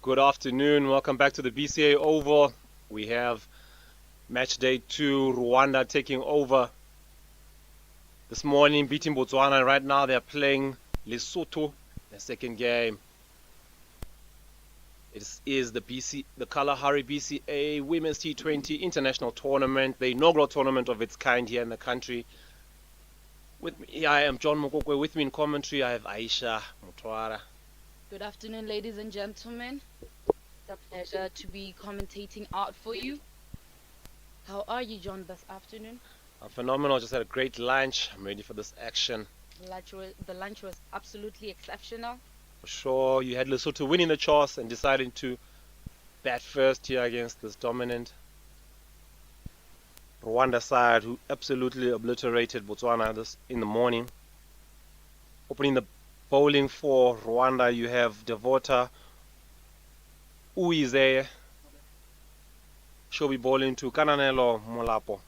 Good afternoon. Welcome back to the BCA Oval. We have match day 2, Rwanda taking over this morning, beating Botswana. Right now they're playing Lesotho, the second game. It is the Kalahari BCA Women's T20 International Tournament, the inaugural tournament of its kind here in the country. With me, I am John Mokokwe. With me in commentary, I have Aisha Mutwara. Good afternoon, ladies and gentlemen. It's a pleasure to be commentating out for you. How are you, John, this afternoon? I'm phenomenal. Just had a great lunch. I'm ready for this action. The lunch was absolutely exceptional. For sure, you had Lesotho winning the toss and deciding to bat first here against this dominant Rwanda side who absolutely obliterated Botswana this in the morning. Opening the bowling for Rwanda, you have Devota Uizeye. She'll be bowling to Kananelo Molapo.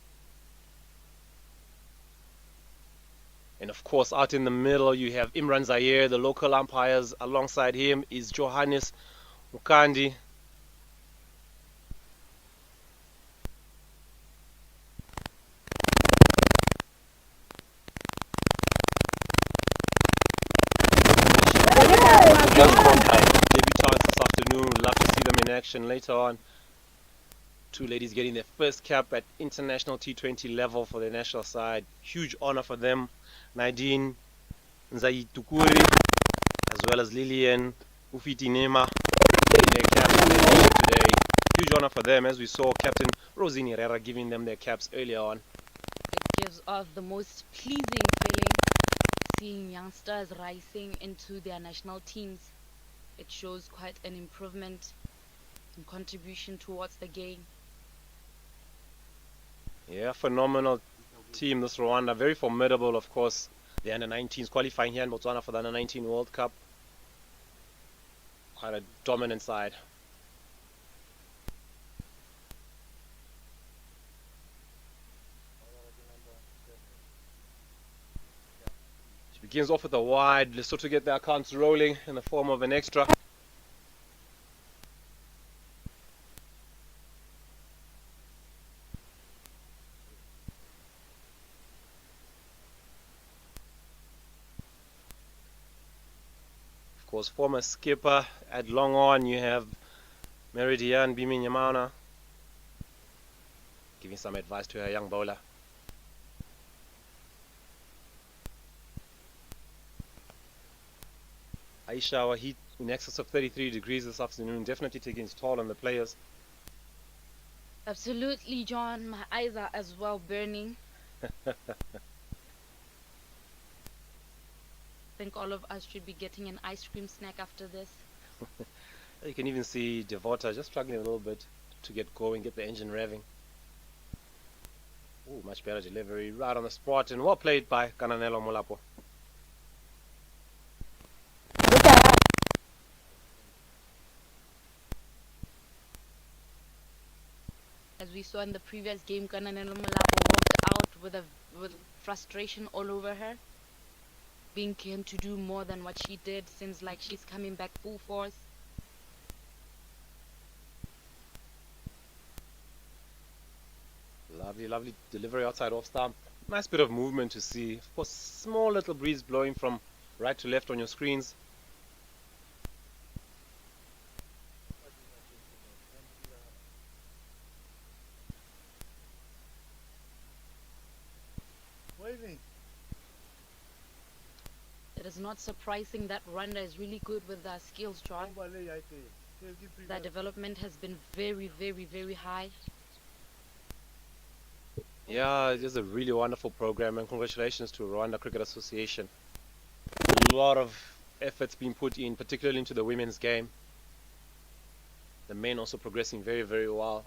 And of course, out in the middle, you have Imran Zaire. The local umpires alongside him is Johannes Mukandi. Debutants this afternoon. Love to see them in action later on. Two ladies getting their first cap at international T20 level for the national side. Huge honor for them. Nadine Nzayitukuri as well as Lillian Ufitinema getting their caps today. Huge honor for them, as we saw Captain Rosine Herrera giving them their caps earlier on. It gives us the most pleasing feeling seeing youngsters rising into their national teams. It shows quite an improvement and contribution towards the game. Yeah, phenomenal team, this Rwanda. Very formidable, of course. The under-19s qualifying here in Botswana for the under-19 World Cup. Quite a dominant side. She begins off with a wide. Lesotho get their accounts rolling in the form of an extra. Of course, former skipper at long on, you have Meridian Bimi Nyamana giving some advice to her young bowler. Aisha, our heat in excess of 33 degrees this afternoon, definitely taking its toll on the players. Absolutely, John. My eyes are as well burning. I think all of us should be getting an ice cream snack after this. You can even see Devota just struggling a little bit to get going, get the engine revving. Ooh, much better delivery, right on the spot, and well played by Kananelo Molapo. As we saw in the previous game, Kananelo Molapo walked out with frustration all over her. Being keen to do more than what she did, seems like she's coming back full force. Lovely delivery outside off stump. Nice bit of movement to see. Of course, small little breeze blowing from right to left on your screens. It is not surprising that Rwanda is really good with their skills, John. Their development has been very, very, very high. Yeah, it is a really wonderful program, and congratulations to Rwanda Cricket Association. A lot of efforts being put in, particularly into the women's game. The men also progressing very, very well.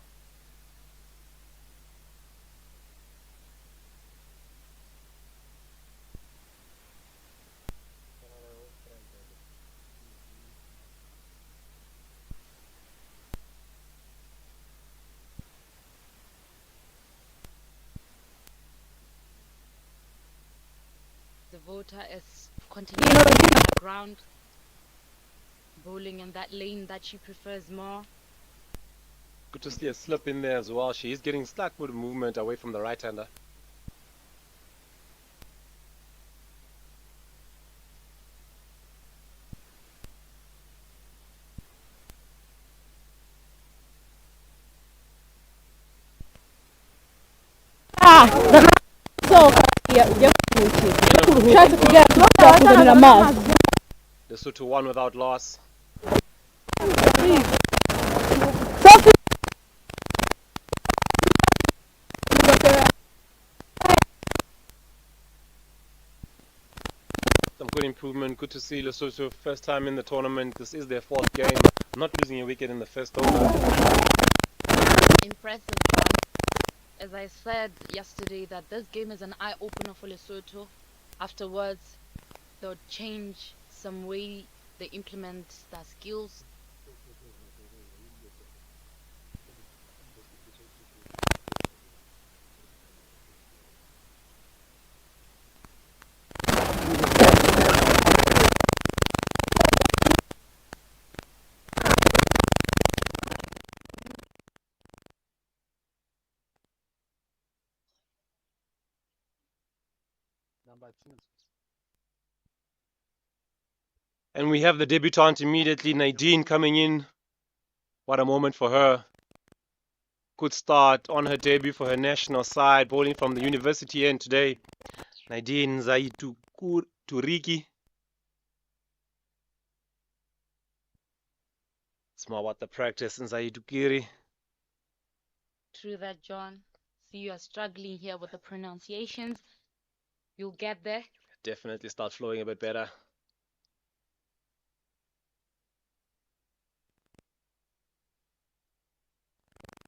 The voter is continuing on the ground. bowling in that lane that she prefers more. Good to see a slip in there as well. She is getting slack with movement away from the right-hander. Lesotho won without loss. Some good improvement. Good to see Lesotho first time in the tournament. This is their 4th game. Not losing a wicket in the first over. Impressive, John. As I said yesterday, that this game is an eye-opener for Lesotho. Afterwards, they'll change some way they implement their skills. And we have the debutante immediately, Nadine, coming in. What a moment for her. Good start on her debut for her national side, bowling from the university end today. Nadine Zaitu Turiki. It's more about the practice in Zaitukiri. True that, John. See, you are struggling here with the pronunciations. You'll get there. Definitely start flowing a bit better.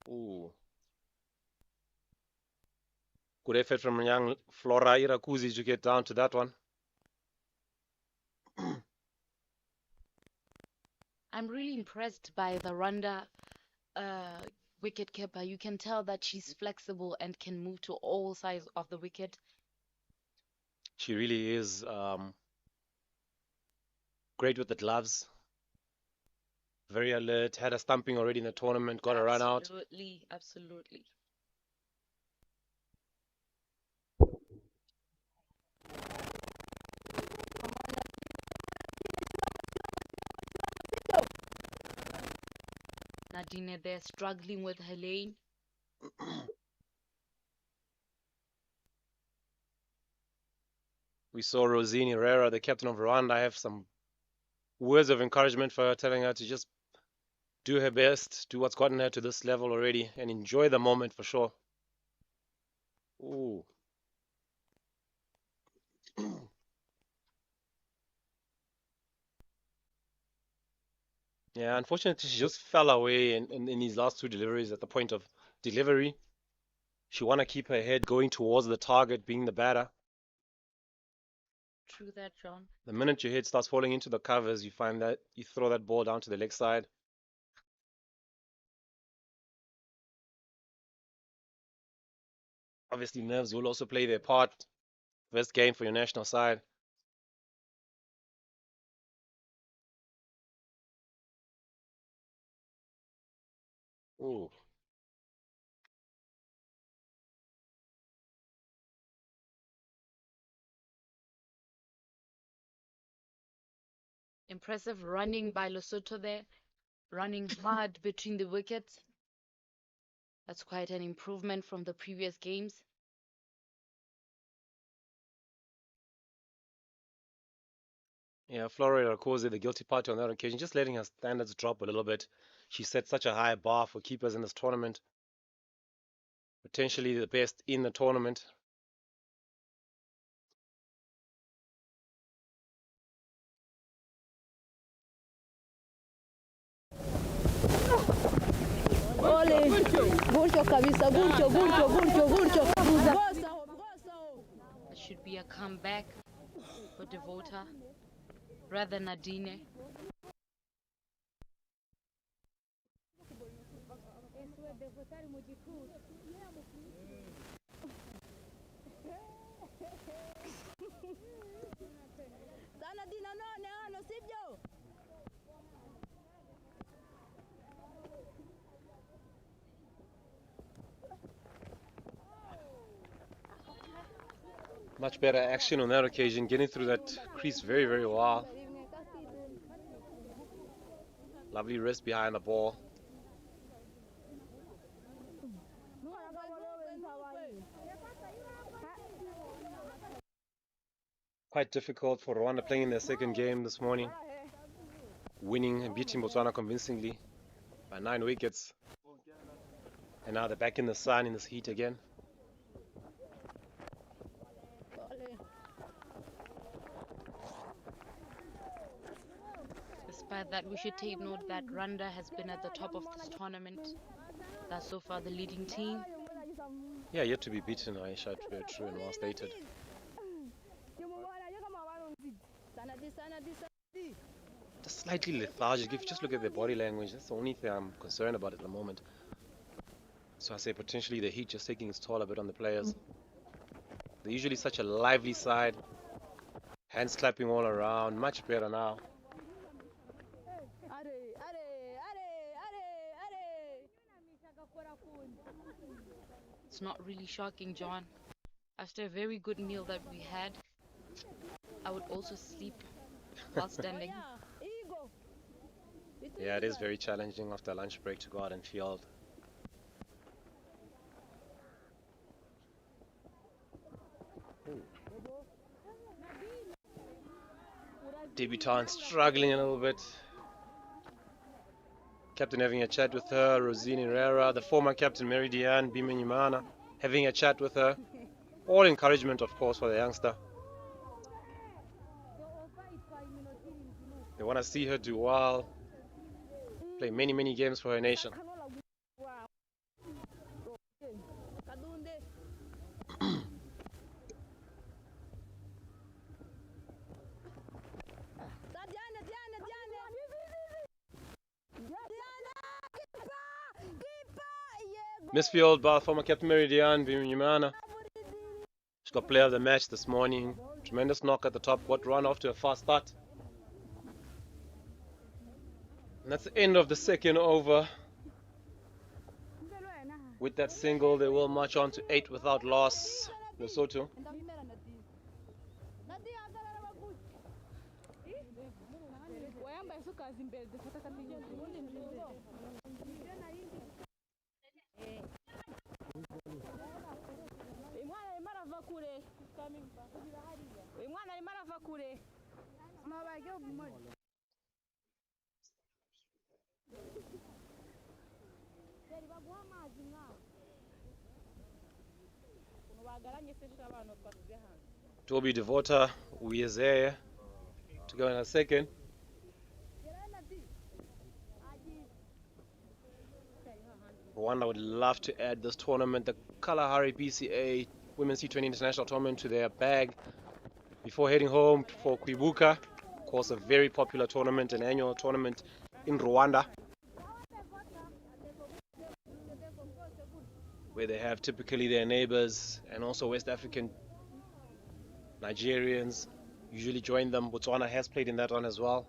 Ooh. Good effort from young Flora Irakuzi to get down to that one. I'm really impressed by the Rwanda wicket keeper. You can tell that she's flexible and can move to all sides of the wicket. She really is great with the gloves. Very alert. Had a stumping already in the tournament. Got a run out. Absolutely, absolutely. Nadine there struggling with her lane. We saw Rosine Herrera, the captain of Rwanda, have some words of encouragement for her, telling her to just do her best, do what's gotten her to this level already, and enjoy the moment for sure. Ooh. Yeah, unfortunately, she just fell away in these last 2 deliveries at the point of delivery. She want to keep her head going towards the target, being the batter. True that, John. The minute your head starts falling into the covers, you find that you throw that ball down to the leg side. Obviously, nerves will also play their part. First game for your national side. Ooh. Impressive running by Lesotho there, running hard between the wickets. That's quite an improvement from the previous games. Yeah, Flora Rakosi, the guilty party on that occasion, just letting her standards drop a little bit. She set such a high bar for keepers in this tournament. Potentially the best in the tournament. It should be a comeback for Devota rather than Nadine. Much better action on that occasion, getting through that crease very, very well. Lovely wrist behind the ball. Quite difficult for Rwanda playing in their second game this morning. Winning and beating Botswana convincingly by 9 wickets. And now they're back in the sun in this heat again. Despite that, we should take note that Rwanda has been at the top of this tournament. That's so far the leading team. Yeah, yet to be beaten, Aisha, true and well stated. Just slightly lethargic. If you just look at their body language, that's the only thing I'm concerned about at the moment. So I say potentially the heat just taking its toll a bit on the players. They're usually such a lively side. Hands clapping all around. Much better now. It's not really shocking, John. After a very good meal that we had, I would also sleep while standing. Yeah, it is very challenging after lunch break to go out and field. Debutant struggling a little bit. Captain having a chat with her, Rosine Herrera, the former captain Mary Diane Bimenyimana, having a chat with her. All encouragement, of course, for the youngster. They want to see her do well, play many, many games for her nation. Misfield by former captain Mary Diane Bimenyimana. She got player of the match this morning. Tremendous knock at the top, got run off to a fast start. And that's the end of the second over. With that single, they will march on to 8 without loss. Lesotho. Toby Devota, Uyezeye to go in a second. Rwanda would love to add this tournament, the Kalahari BCA Women's T20 International Tournament, to their bag before heading home for Kwibuka. Of course, a very popular tournament, an annual tournament in Rwanda, where they have typically their neighbors and also West African Nigerians usually join them. Botswana has played in that one as well.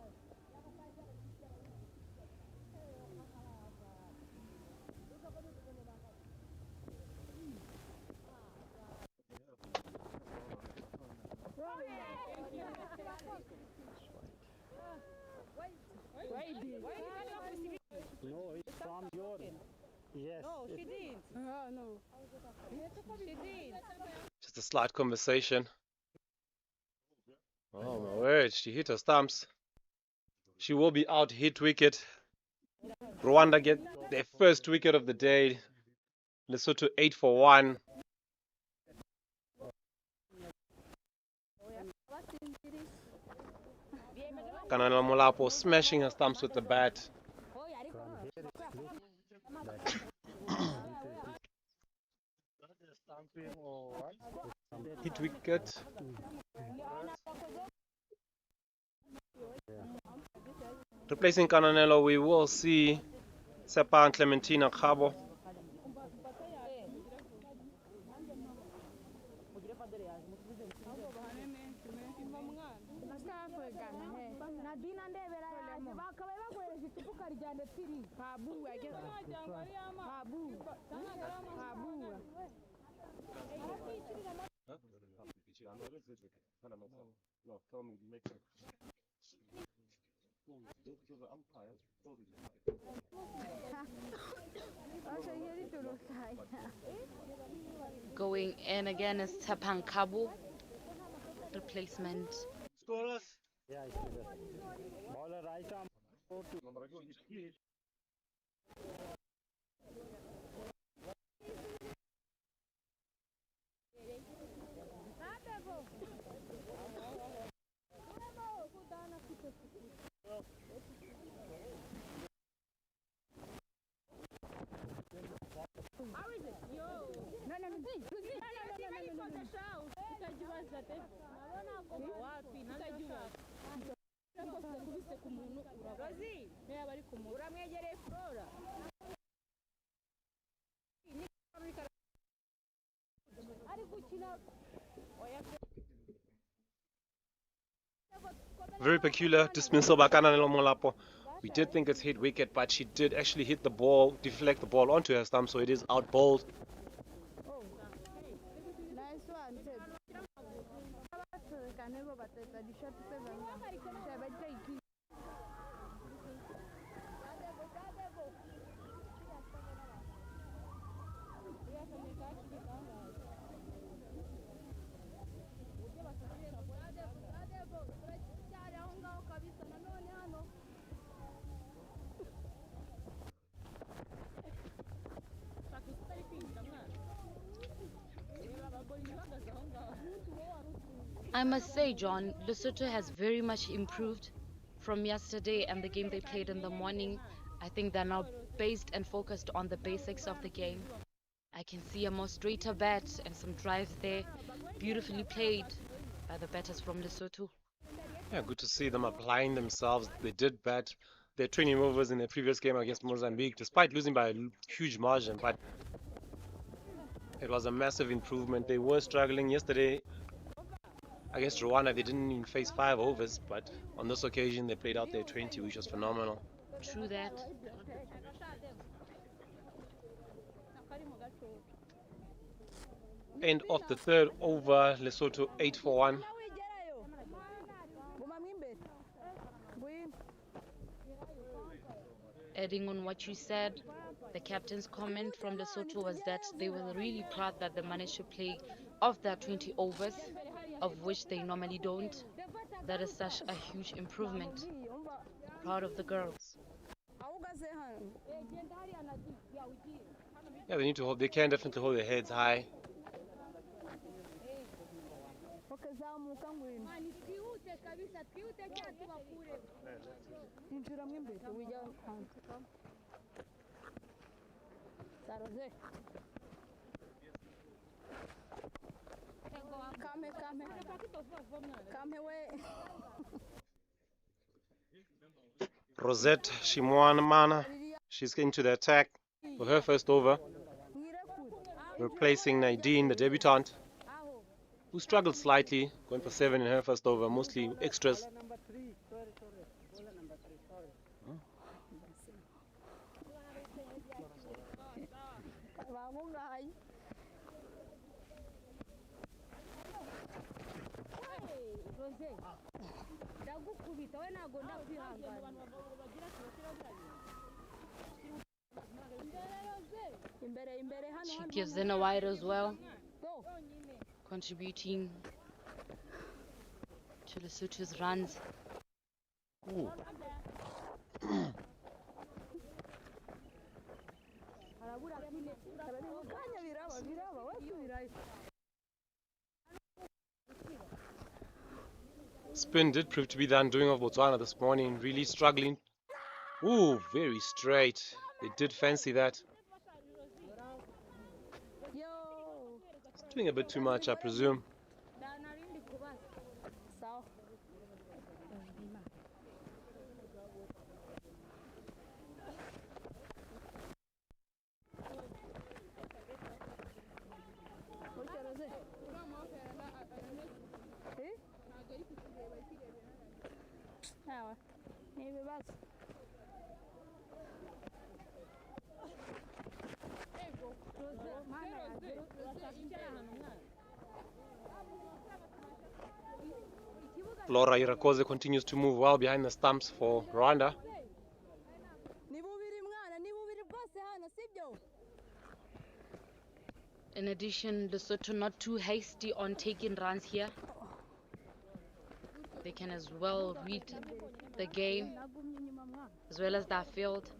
No, it's from your. Yes. No, she didn't. No. She didn't. Just a slight conversation. Oh my word, she hit her stumps. She will be out hit wicket. Rwanda get their first wicket of the day. Lesotho 8 for 1. Kanana Molapo smashing her stumps with the bat. Hit wicket. Replacing Cananello, we will see Sepa and Clementina Khabo. No, tell me, make it. Going in again is Tapang Kabu, replacement. Scorers. Yeah, it's good. Bowler right arm. Very peculiar dismissal by Kananelo Molapo. We did think it's hit wicket, but she did actually hit the ball, deflect the ball onto her stump, so it is out bowled. Nice one, I must say, John, Lesotho has very much improved from yesterday and the game they played in the morning. I think they're now based and focused on the basics of the game. I can see a more straighter bat and some drive there, beautifully played by the batters from Lesotho. Yeah, good to see them applying themselves. They did bat their 20 overs in their previous game against Mozambique, despite losing by a huge margin, but it was a massive improvement. They were struggling yesterday against Rwanda. They didn't even face 5 overs, but on this occasion they played out their 20, which was phenomenal. True that. End of the third over, Lesotho 8 for 1. Adding on what you said, the captain's comment from Lesotho was that they were really proud that they managed to play of their 20 overs, of which they normally don't. That is such a huge improvement. Proud of the girls. Yeah, they can definitely hold their heads high. Rosette Shimwanamana, she's into the attack for her first over, replacing Nadine, the debutante, who struggled slightly, going for 7 in her first over, mostly extras. Number 3. Sorry. Bowler number 3. Sorry. She gives in a wide as well, contributing to Lesotho's runs. Ooh. Spin did prove to be the undoing of Botswana this morning, really struggling. Ooh, very straight. They did fancy that. It's doing a bit too much, I presume. Flora Irakoze continues to move well behind the stumps for Rwanda. In addition, Lesotho not too hasty on taking runs here. They can as well read the game as well as their field.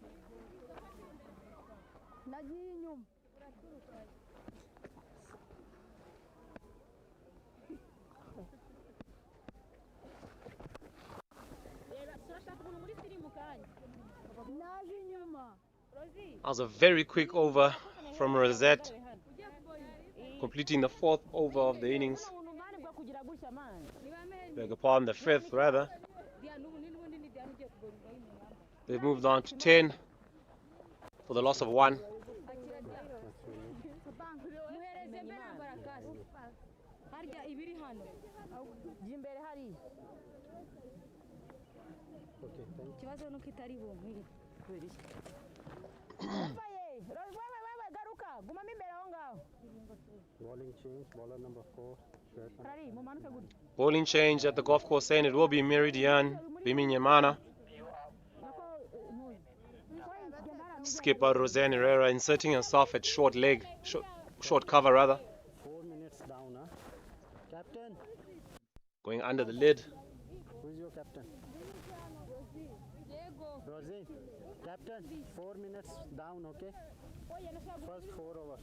That was a very quick over from Rosette, completing the 4th over of the innings. Beg your pardon, the 5th rather. They've moved on to 10 for the loss of 1. Bowling change, bowler number 4. Bowling change at the golf course end. It will be Meridian Biminyamana. Skipper Roseanne Herrera inserting herself at short leg, short cover rather. 4 minutes down, huh? Captain, Going under the lid. who is your captain? Rosie, captain, 4 minutes down, okay? First 4 overs.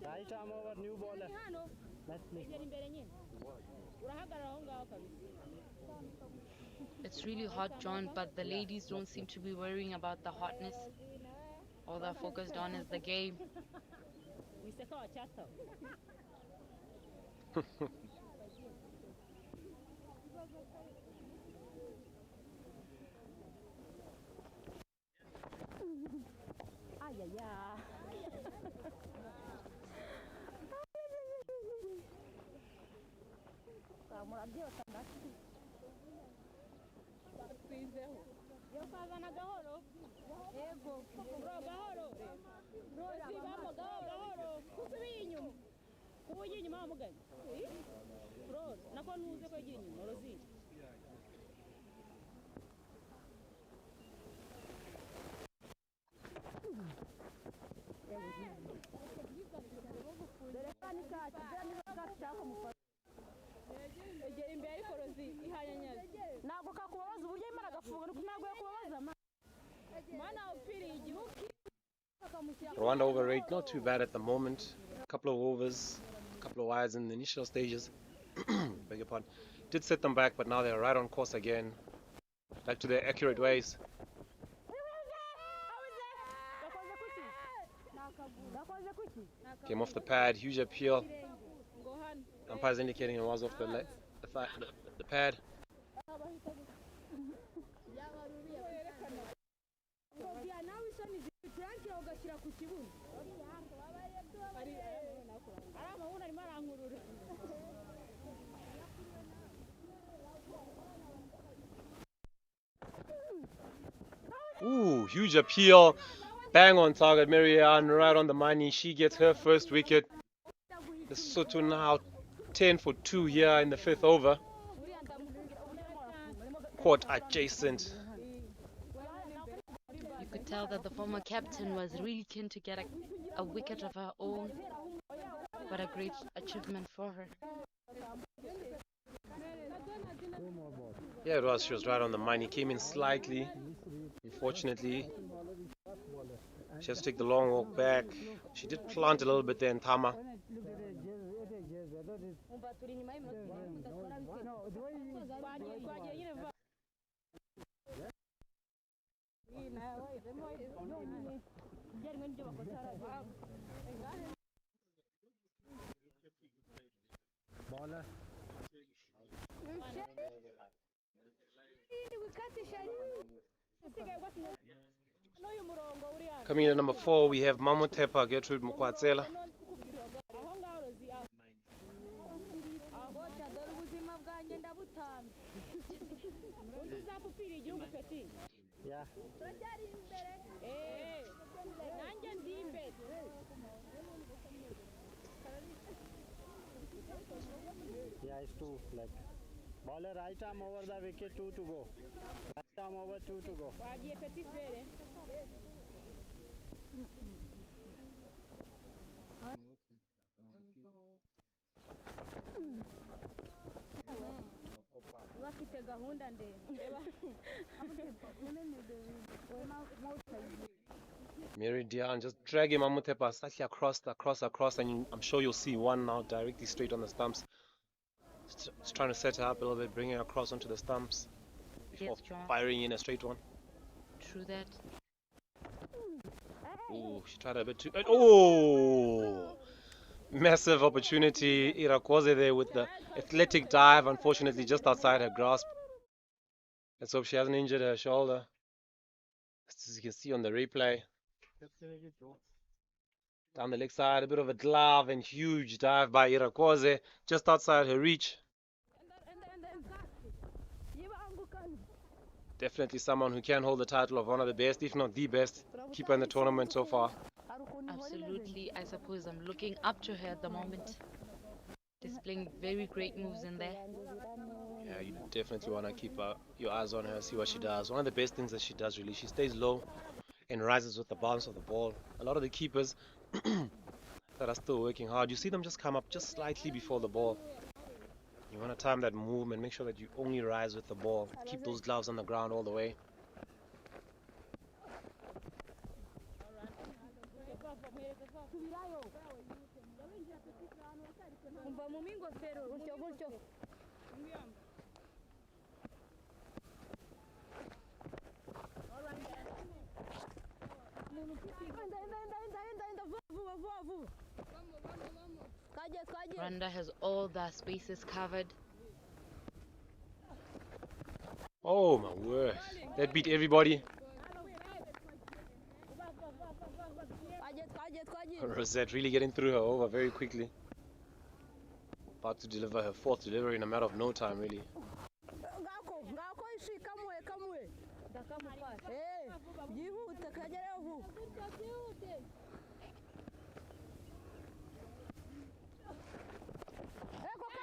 Right arm over, new bowler. Let's play. It's really hot, John, but the ladies don't seem to be worrying about the hotness. All they're focused on is the game. Rwanda over rate, not too bad at the moment. A couple of overs, a couple of wides in the initial stages. Beg your pardon. Did set them back, but now they're right on course again. Back to their accurate ways. Came off the pad, huge appeal. Umpire's indicating it was off the pad. Ooh, huge appeal. Bang on target. Marianne right on the money. She gets her first wicket. Lesotho now 10 for 2 here in the 5th over. Caught adjacent. You could tell that the former captain was really keen to get a wicket of her own. What a great achievement for her. Yeah, it was. She was right on the money. Came in slightly. Unfortunately, she has to take the long walk back. She did plant a little bit there in Tama. Bowler. Coming in at number 4, we have Mamotepa Gertrude Mukwatsela. Yeah. guys to like bowler right arm over the wicket, 2 to go. Right arm over, 2 to go. Meridian, just drag him Amutepa slightly across, and I'm sure you'll see one now directly straight on the stumps. Just trying to set her up a little bit, bring her across onto the stumps before Yes, John. firing in a straight one. True that. Ooh, she tried a bit too. Oh! Massive opportunity. Irakwaze there with the athletic dive, unfortunately just outside her grasp. Let's hope she hasn't injured her shoulder. As you can see on the replay. Down the leg side, a bit of a glove and huge dive by Irakwaze, just outside her reach. Definitely someone who can hold the title of one of the best, if not the best, keeper in the tournament so far. Absolutely. I suppose I'm looking up to her at the moment. Displaying very great moves in there. Yeah, you definitely want to keep your eyes on her, see what she does. One of the best things that she does, really, she stays low and rises with the bounce of the ball. A lot of the keepers that are still working hard, you see them just come up just slightly before the ball. You want to time that movement, make sure that you only rise with the ball. Keep those gloves on the ground all the way. Rwanda has all their spaces covered. Oh my word, that beat everybody. Rosette really getting through her over very quickly. About to deliver her fourth delivery in a matter of no time, really.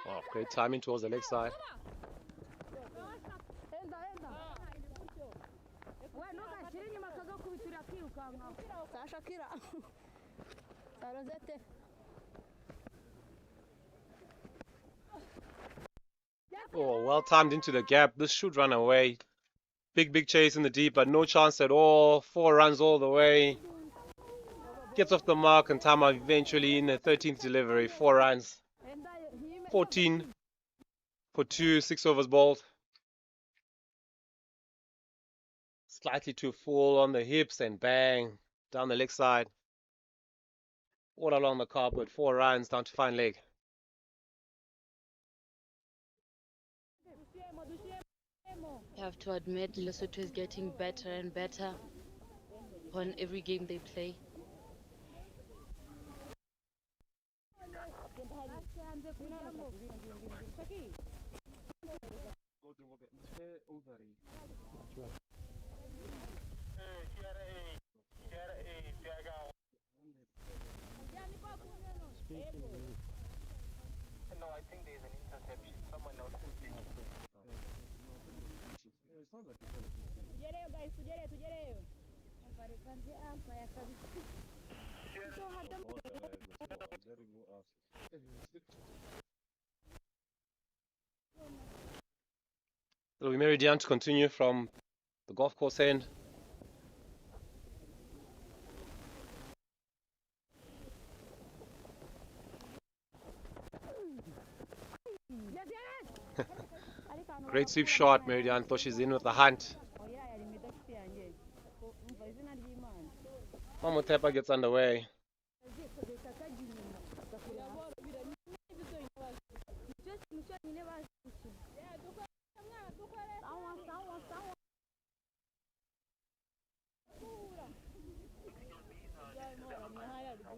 Oh, great timing towards the leg side. Oh, well timed into the gap. This should run away. Big chase in the deep, but no chance at all. 4 runs all the way. Gets off the mark, and Tama eventually in the 13th delivery. 4 runs. 14 for 2, 6 overs bowled. Slightly too full on the hips, and bang, down the leg side. All along the carpet. 4 runs down to fine leg. You have to admit, Lesotho is getting better and better on every game they play. No, I think there is an interception. Someone else is So we Meridian to continue from the golf course end. Great sweep shot, Meridian thought she's in with the hunt. Mamotepa gets underway.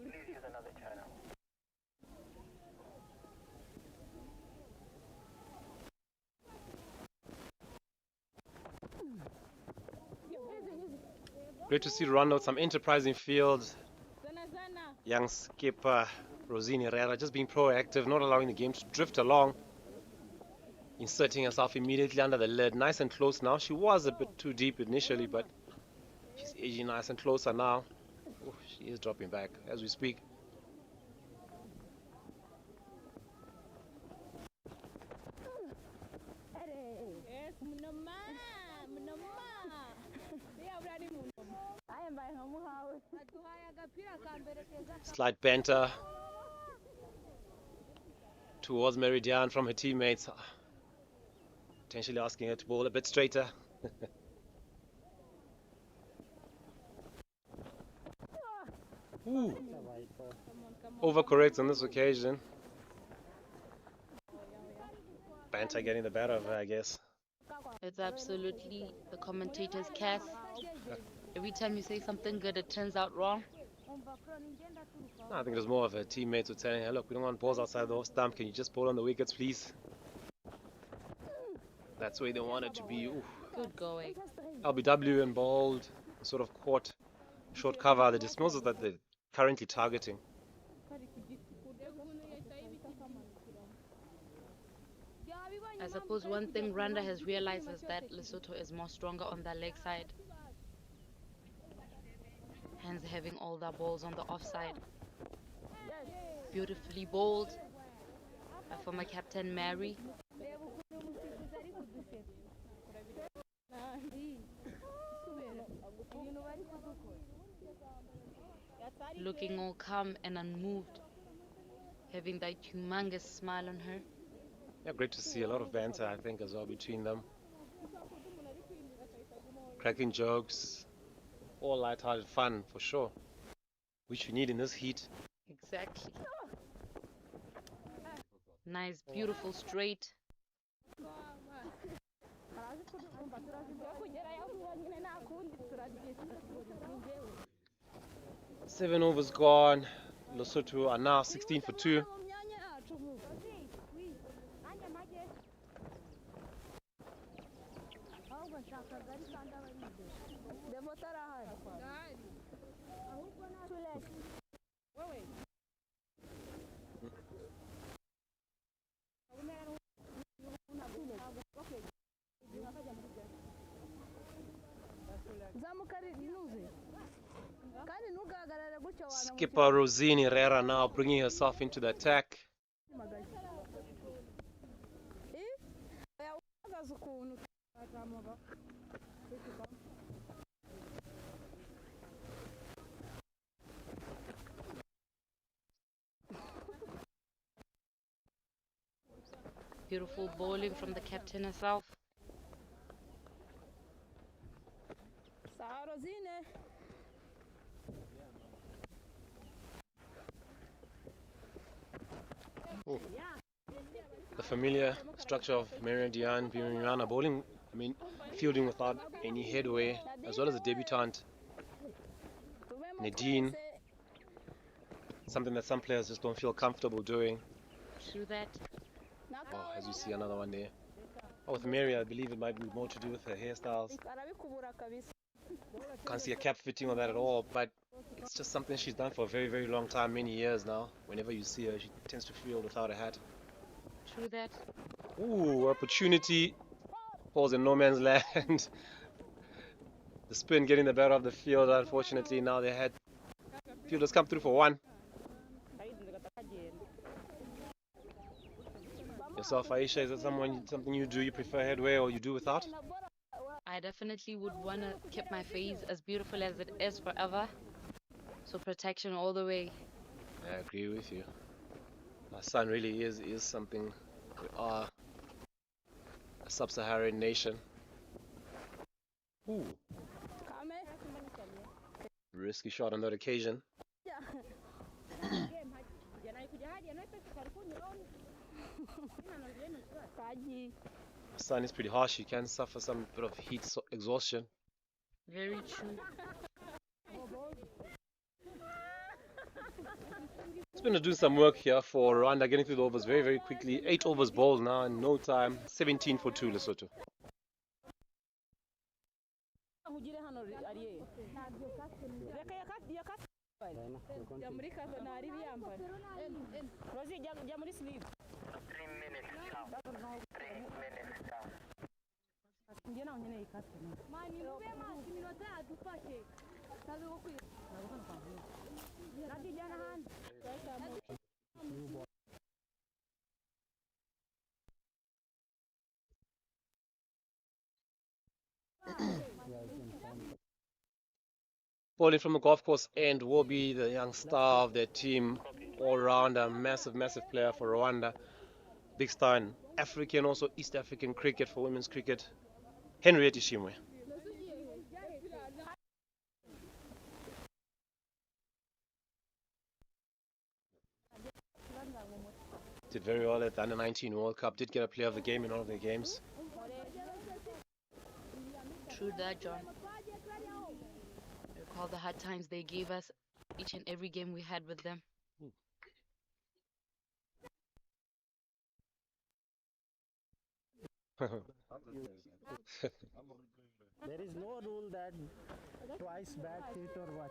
please use another channel. Great to see Rwanda with some enterprising field. Young skipper Rosine Herrera just being proactive, not allowing the game to drift along. inserting herself immediately under the lid. Nice and close now. She was a bit too deep initially, but she's edging nice and closer now. Ooh, she is dropping back as we speak. Slight banter towards Meridian from her teammates, potentially asking her to bowl a bit straighter. Ooh. Overcorrect on this occasion. Banter getting the better of her, I guess. It's absolutely the commentator's curse. Every time you say something good, it turns out wrong. No, I think it was more of her teammates who were telling her, look, we don't want balls outside the off stump. Can you just bowl on the wickets, please? That's where they wanted to be. Ooh. Good going. LBW and bowled, sort of caught short cover. The dismissals that they're currently targeting. I suppose one thing Rwanda has realized is that Lesotho is more stronger on their leg side. Hence having all their balls on the offside. Beautifully bowled by former captain Mary. Looking all calm and unmoved, having that humongous smile on her. Yeah, great to see a lot of banter, I think, as well between them. Cracking jokes, all light-hearted fun for sure, which we need in this heat. Exactly. Nice, beautiful straight. 7 overs gone. Lesotho are now 16 for 2. Skipper Rosine Herrera now bringing herself into the attack. Beautiful bowling from the captain herself. Ooh. The familiar structure of Meridian Birimiana bowling, fielding without any headway, as well as a debutant Nadine. Something that some players just don't feel comfortable doing. True that. Oh, as you see another one there. Oh, with Mary, I believe it might be more to do with her hairstyles. Can't see a cap fitting on that at all, but it's just something she's done for a very, very long time, many years now. Whenever you see her, she tends to field without a hat. True that. Ooh, opportunity. Falls in no man's land. The spin getting the better of the field, unfortunately. Now they had fielders come through for one. Yourself, Aisha, is that something you do? You prefer headway or you do without? I definitely would want to keep my face as beautiful as it is forever. So protection all the way. I agree with you. Our sun really is something. We are a sub-Saharan nation. Ooh. Risky shot on that occasion. The sun is pretty harsh. You can suffer some bit of heat exhaustion. Very true. It's going to do some work here for Rwanda, getting through the overs very, very quickly. 8 overs bowled now in no time. 17 for 2, Lesotho. Bowling from the golf course end will be the young star of their team, all-rounder, massive player for Rwanda. Big star in African, also East African cricket for women's cricket, Henriette Shimwe. Did very well at the Under-19 World Cup, did get a player of the game in all of their games. True that, John. I recall the hard times they gave us each and every game we had with them. There is no rule that twice back hit or what.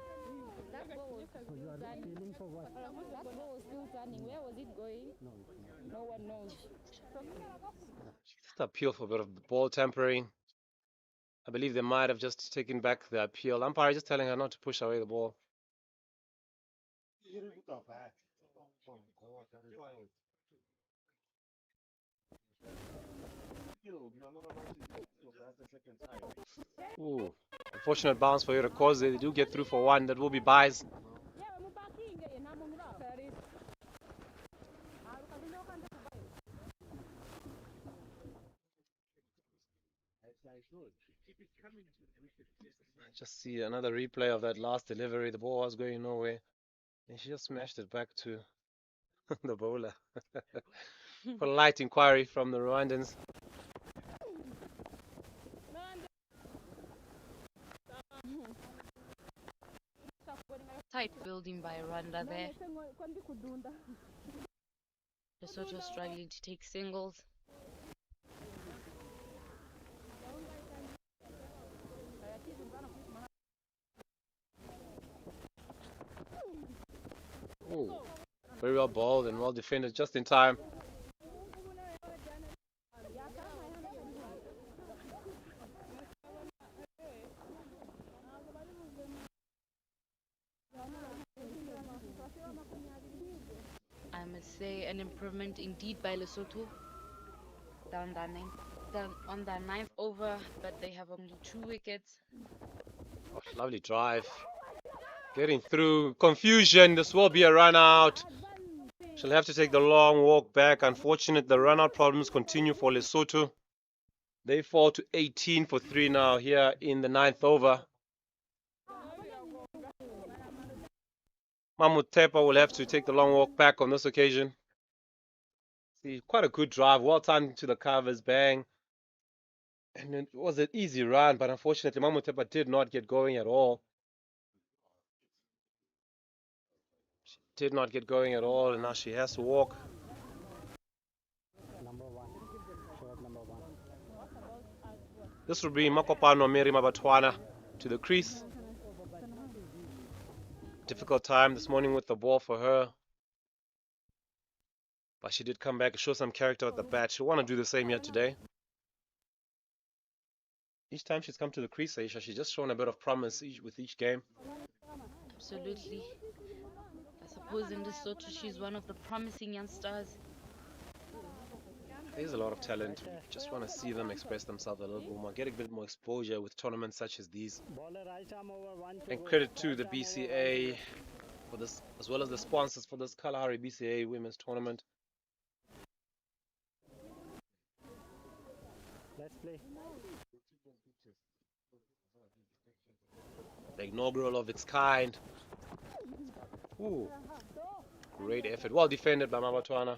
That ball was So you are feeling for what? that ball was still turning. Where was it going? No one knows. Just appeal for a bit of ball tampering. I believe they might have just taken back the appeal. Umpire just telling her not to push away the ball. Ooh, unfortunate bounce for Irakoze. They do get through for one. That will be buys. Just see another replay of that last delivery. The ball was going nowhere, and she just smashed it back to the bowler. Polite inquiry from the Rwandans. Tight building by Rwanda there. Lesotho struggling to take singles. Ooh, very well bowled and well defended just in time. I must say an improvement indeed by Lesotho. Down on their ninth over, but they have only 2 wickets. Oh, lovely drive. Getting through. Confusion. This will be a run out. She'll have to take the long walk back. Unfortunate, the run out problems continue for Lesotho. They fall to 18 for 3 now here in the 9th over. Mamutepa will have to take the long walk back on this occasion. See, quite a good drive. Well timed to the covers. Bang. And it was an easy run, but unfortunately, Mamutepa did not get going at all. She did not get going at all, and now she has to walk. Number 1. Short number 1. This will bring Makopano Mary Botswana to the crease. Difficult time this morning with the ball for her. But she did come back and show some character at the bat. She'll want to do the same here today. Each time she's come to the crease, Aisha, she's just shown a bit of promise with each game. Absolutely. I suppose in Lesotho she's one of the promising young stars. There's a lot of talent. We just want to see them express themselves a little bit more, get a bit more exposure with tournaments such as these. Bowler right arm over 1 to And go. credit to the BCA for this, as well as the sponsors for this Kalahari BCA women's tournament. Let's play. The inaugural of its kind. Ooh, great effort. Well defended by Botswana.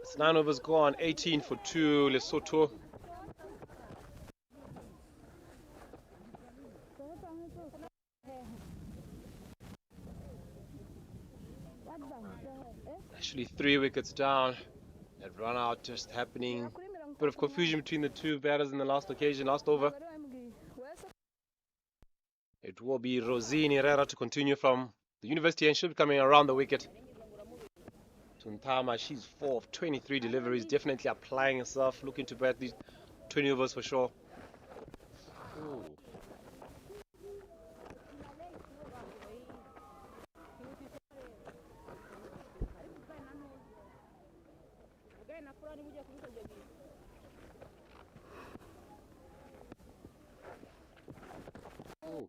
It's 9 overs gone, 18 for 2, Lesotho. Actually 3 wickets down. That run out just happening. Bit of confusion between the two batters in the last occasion, last over. It will be Rosine Herrera to continue from the university, and she'll be coming around the wicket. Tuntama, she's 4 of 23 deliveries, definitely applying herself, looking to bat these 20 overs for sure. Ooh. Ooh.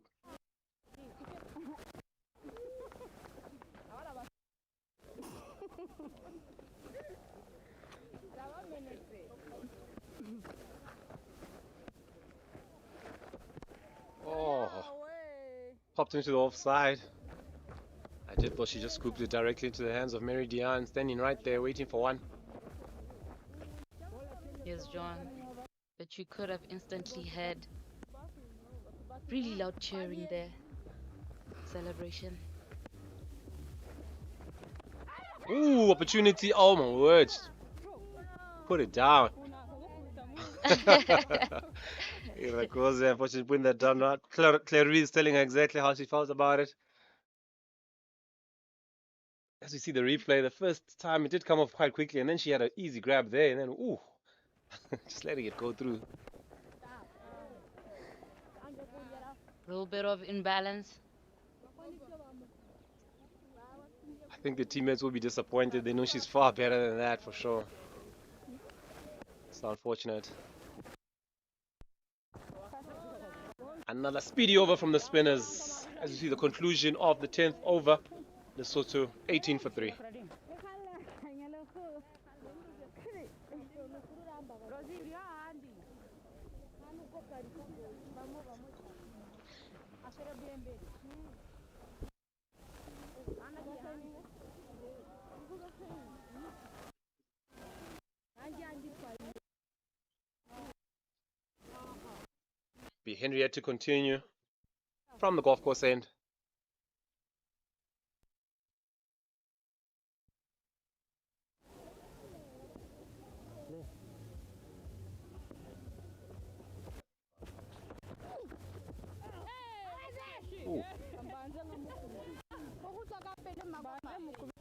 Oh, popped into the offside. I did, but she just scooped it directly into the hands of Mary Diane, standing right there waiting for one. Yes, John. But you could have instantly had really loud cheering there. Celebration. Ooh, opportunity. Oh my words. Put it down. Unfortunately, putting that down. Right. Claire is telling her exactly how she felt about it. As we see the replay, the first time it did come off quite quickly, and then she had an easy grab there, and then ooh, just letting it go through. A little bit of imbalance. I think the teammates will be disappointed. They know she's far better than that for sure. It's unfortunate. Another speedy over from the spinners. As you see the conclusion of the 10th over, Lesotho 18 for 3. Be Henriette to continue from the golf course end. Ooh.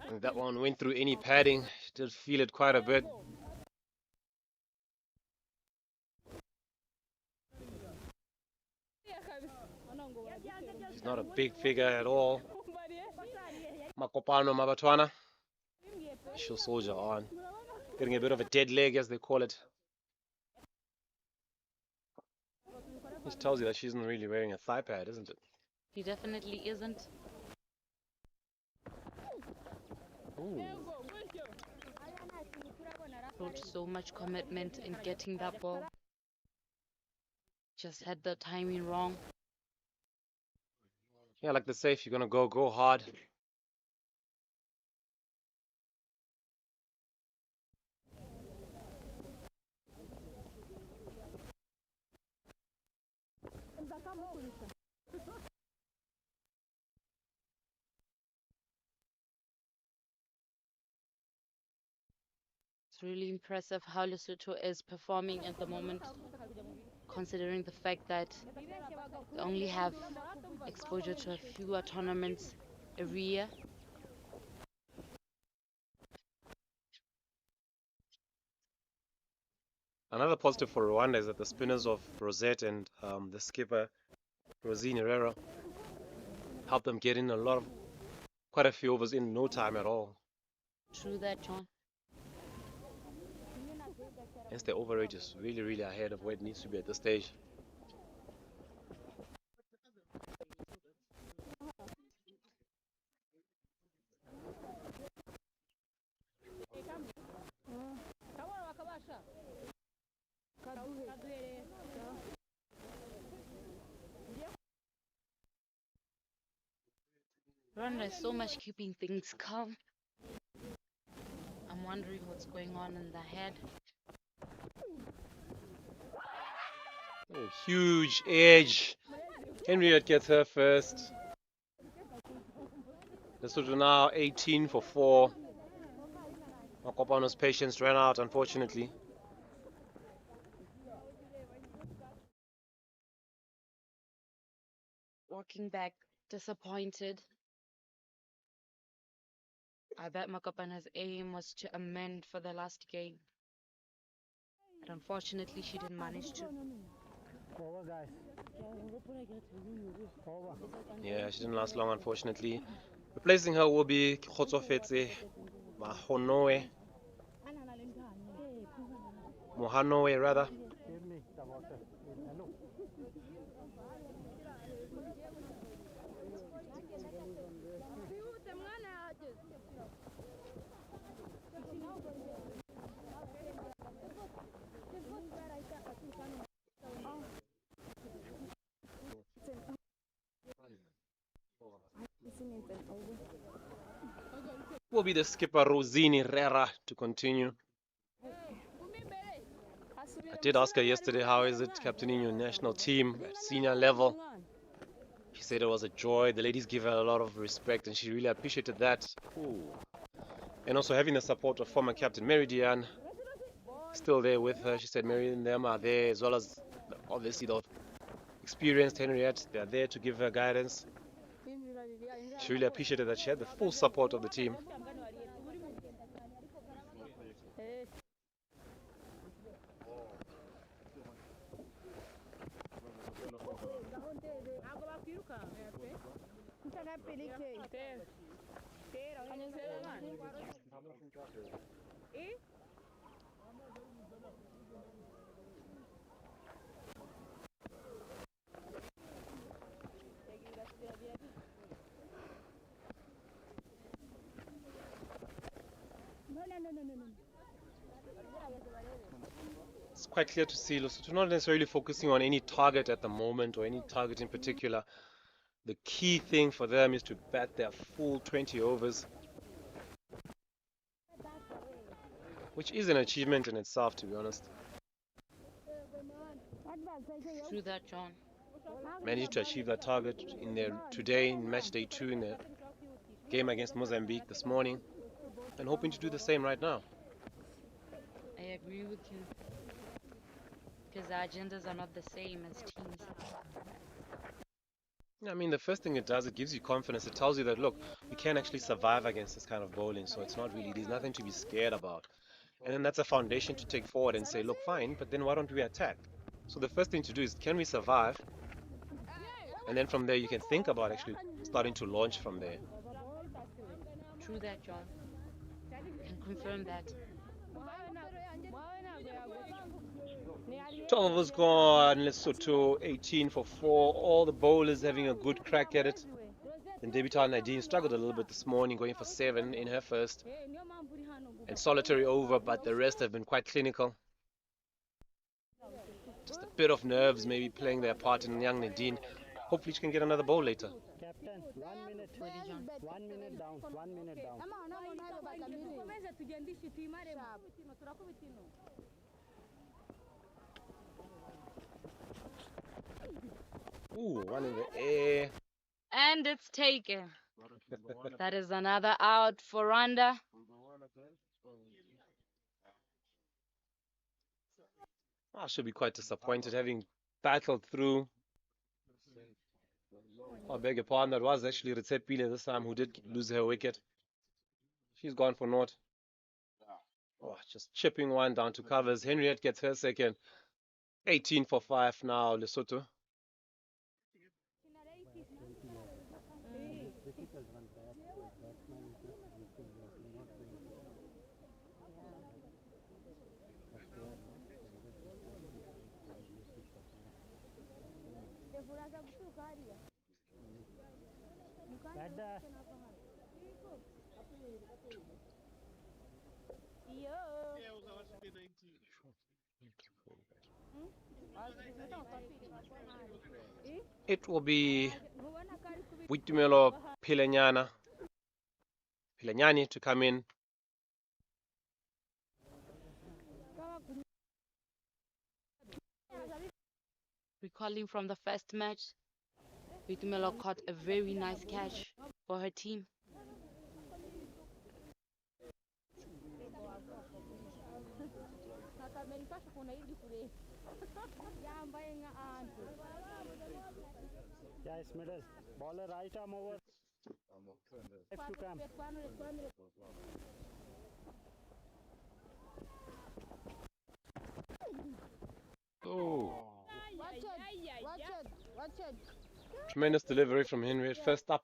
And that one went through any padding. Did feel it quite a bit. She's not a big figure at all. Makopano Botswana. She'll soldier on. Getting a bit of a dead leg, as they call it. Which tells you that she isn't really wearing a thigh pad, isn't it? He definitely isn't. Ooh. Showed so much commitment in getting that ball. Just had the timing wrong. Yeah, like the safe, you're gonna go hard. It's really impressive how Lesotho is performing at the moment, considering the fact that they only have exposure to a fewer tournaments every year. Another positive for Rwanda is that the spinners of Rosette and the skipper Rosine Herrera helped them get in quite a few overs in no time at all. True that, John. Hence their over rate is really ahead of where it needs to be at this stage. Rwanda is so much keeping things calm. I'm wondering what's going on in their head. Oh, huge edge. Henriette gets her first. Lesotho now 18 for 4. Makopano's patience ran out, unfortunately. Walking back disappointed. I bet Makopana's aim was to amend for the last game. But unfortunately, she didn't manage to. Over, guys. Over. Yeah, she didn't last long, unfortunately. Replacing her will be Kgotsofetse Mohanoe rather. Give me the water. Hello. Will be the skipper Rosini Rera to continue. I did ask her yesterday, how is it captaining your national team at senior level? She said it was a joy. The ladies give her a lot of respect and she really appreciated that. Ooh. And also having the support of former captain Mary Diane still there with her. She said Mary and them are there, as well as obviously the experienced Henriette. They are there to give her guidance. She really appreciated that she had the full support of the team. It's quite clear to see Lesotho not necessarily focusing on any target at the moment or any target in particular. The key thing for them is to bat their full 20 overs, which is an achievement in itself, to be honest. Through that, John. Managed to achieve that target today in match day 2 in the game against Mozambique this morning, and hoping to do the same right now. I agree with you. Because our agendas are not the same as teams. I mean, the first thing it does, it gives you confidence. It tells you that, look, we can actually survive against this kind of bowling, so it's not really, there's nothing to be scared about. And then that's a foundation to take forward and say, look, fine, but then why don't we attack? So the first thing to do is, can we survive? And then from there, you can think about actually starting to launch from there. True that, John. Can confirm that. 12 overs gone, Lesotho 18 for 4. All the bowlers having a good crack at it. And debutant Nadine struggled a little bit this morning, going for 7 in her first. And solitary over, but the rest have been quite clinical. Just a bit of nerves maybe playing their part in young Nadine. Hopefully she can get another bowl later. Captain, 1 minute. 1 minute down. 1 minute down. Ooh, one in the air. And it's taken. That is another out for Rwanda. I should be quite disappointed having battled through. I beg your pardon, that was actually Ritsepile this time who did lose her wicket. She's gone for naught. Oh, just chipping one down to covers. Henriette gets her second. 18 for 5 now, Lesotho. It will be Witumelo Pilenyani to come in. Recalling from the first match, Vitumelo caught a very nice catch for her team. Yes, middle. Baller right arm over. Left to come. Oh, Watch it. tremendous delivery from Henry at first up.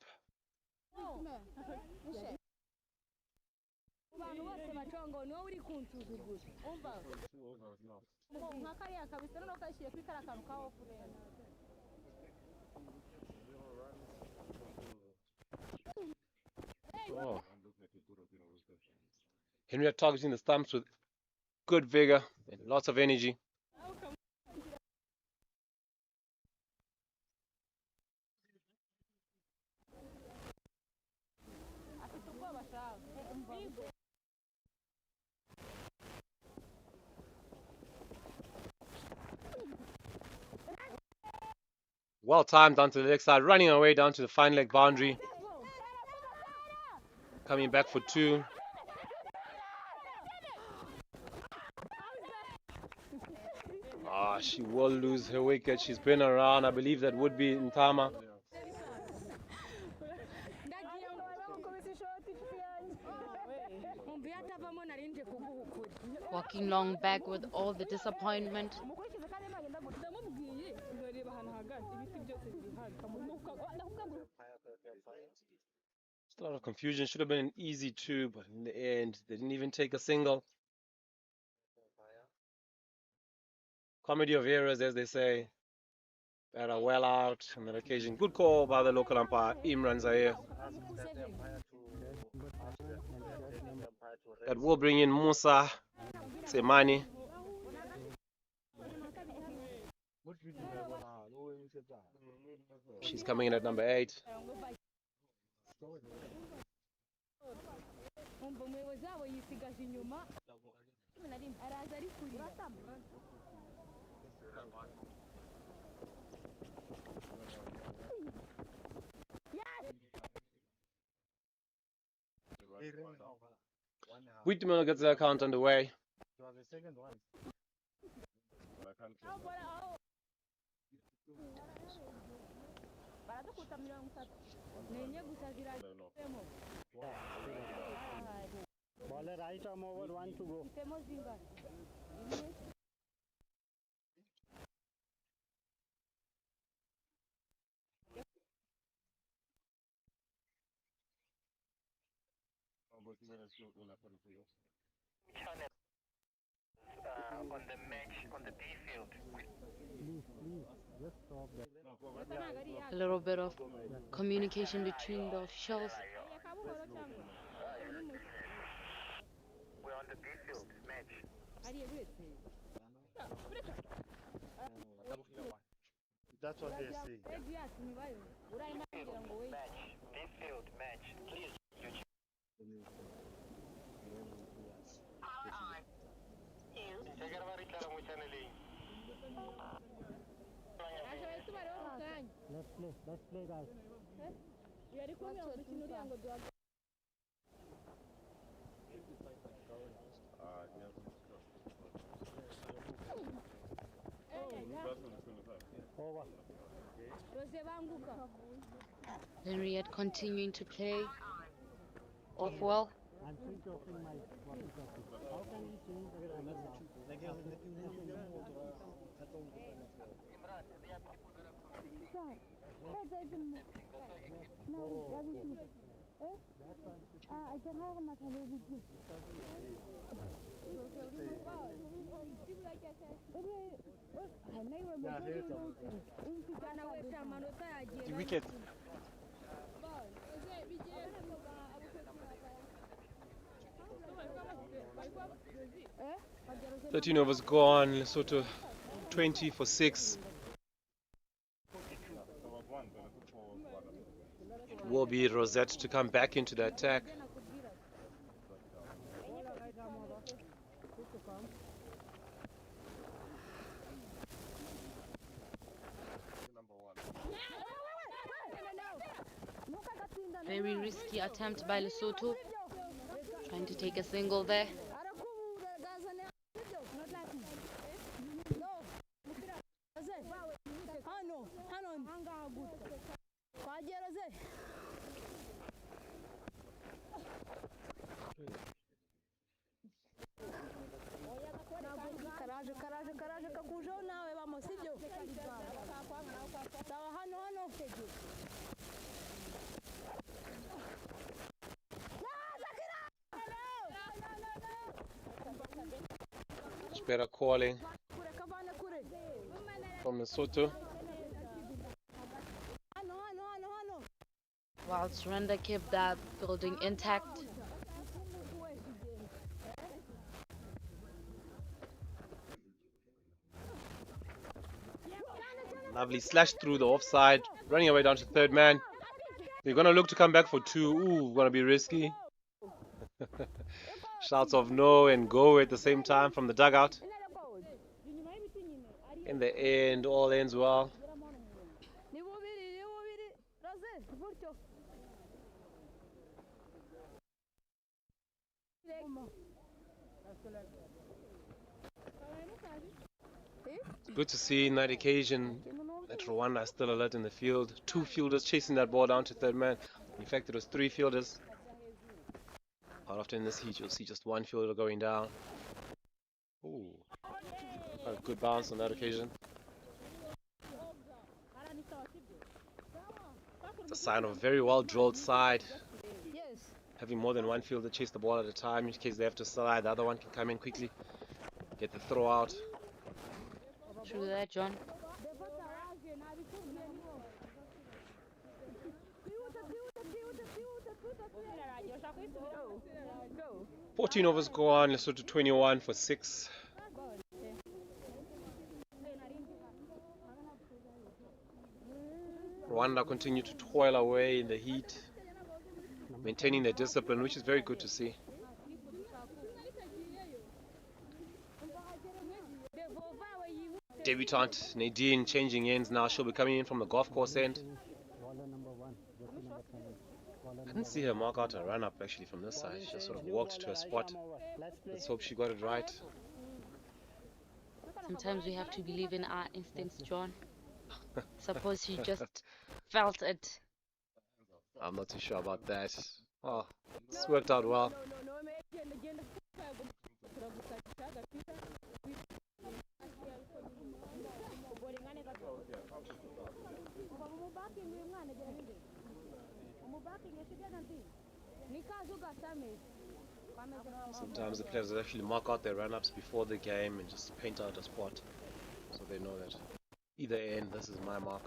Oh. Henry targeting the stumps with good vigor and lots of energy. Well timed down to the leg side, running away down to the fine leg boundary. Coming back for two. Ah, she will lose her wicket. She's been around. I believe that would be Ntama. Walking long back with all the disappointment. Just a lot of confusion. Should have been an easy two, but in the end, they didn't even take a single. Comedy of errors, as they say. That are well out on that occasion. Good call by the local umpire, Imran Zaire. That will bring in Musa Semani. She's coming in at number 8. Whitman gets the account underway. Baller right arm over, 1 to go. On the match, on the B field. Please, just stop that. A little bit of communication between the officials. We're on the B field match. That's what they say. Match. B field match. Please. Let's play guys. Over. Henriette continuing to play off well. I'm switch offing my walkie-talkie. How can we change the camera now? The wicket. 13 overs gone. Lesotho 20 for 6. It will be Rosette to come back into the attack. Very risky attempt by Lesotho. Trying to take a single there. Much better calling from Lesotho. Whilst Rwanda kept that building intact. Lovely slash through the offside. Running away down to third man. They're going to look to come back for two. Ooh, going to be risky. Shouts of no and go at the same time from the dugout. In the end, all ends well. It's good to see in that occasion that Rwanda is still alert in the field. Two fielders chasing that ball down to third man. In fact, it was three fielders. Quite often in this heat, you'll see just one fielder going down. Ooh, quite a good bounce on that occasion. It's a sign of a very well drilled side. Having more than one fielder chase the ball at a time, in case they have to slide, the other one can come in quickly, get the throw out. True that, John. 14 overs go on, Lesotho 21 for 6. Rwanda continue to toil away in the heat, maintaining their discipline, which is very good to see. Debutant Nadine changing ends now. She'll be coming in from the golf course end. I didn't see her mark out a run up actually from this side. She just sort of walked to a spot. Let's hope she got it right. Sometimes we have to believe in our instincts, John. Suppose she just felt it. I'm not too sure about that. Oh, it's worked out well. Sometimes the players actually mark out their run-ups before the game and just paint out a spot so they know that either end, this is my mark.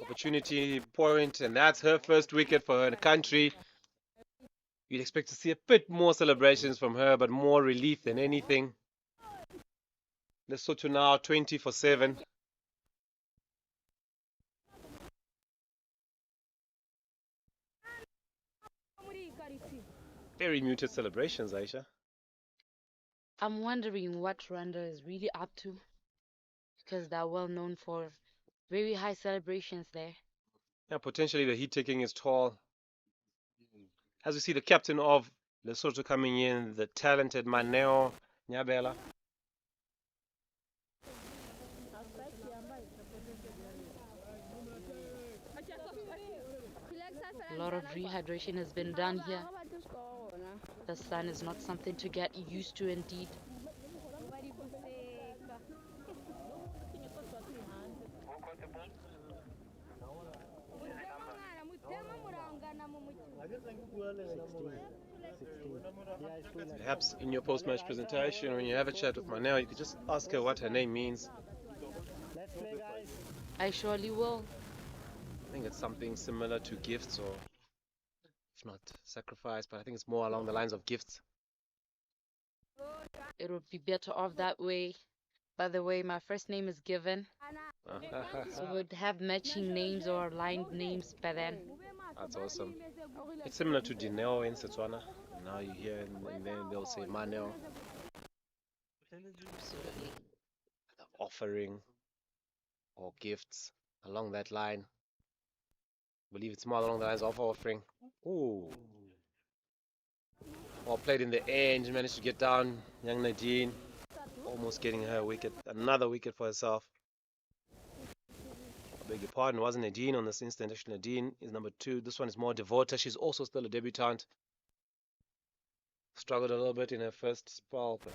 Opportunity point, and that's her first wicket for her country. You'd expect to see a bit more celebrations from her, but more relief than anything. Lesotho now 20 for 7. Very muted celebrations, Aisha. I'm wondering what Rwanda is really up to, because they're well known for very high celebrations there. Yeah, potentially the heat taking its toll. As we see the captain of Lesotho coming in, the talented Maneo Nyabela. A lot of rehydration has been done here. The sun is not something to get used to indeed. Perhaps in your post-match presentation, when you have a chat with Maneo, you could just ask her what her name means. I surely will. I think it's something similar to gifts, or if not sacrifice, but I think it's more along the lines of gifts. It would be better off that way. By the way, my first name is given. So we would have matching names or aligned names by then. That's awesome. It's similar to Dineo in Botswana. Now you hear and then they'll say Maneo. Absolutely. The offering or gifts along that line. I believe it's more along the lines of offering. Ooh. Well played in the end. Managed to get down. Young Nadine almost getting her wicket. Another wicket for herself. I beg your pardon, wasn't Nadine on this instant. Actually, Nadine is number 2. This one is more Devota. She's also still a debutant. Struggled a little bit in her first spell, but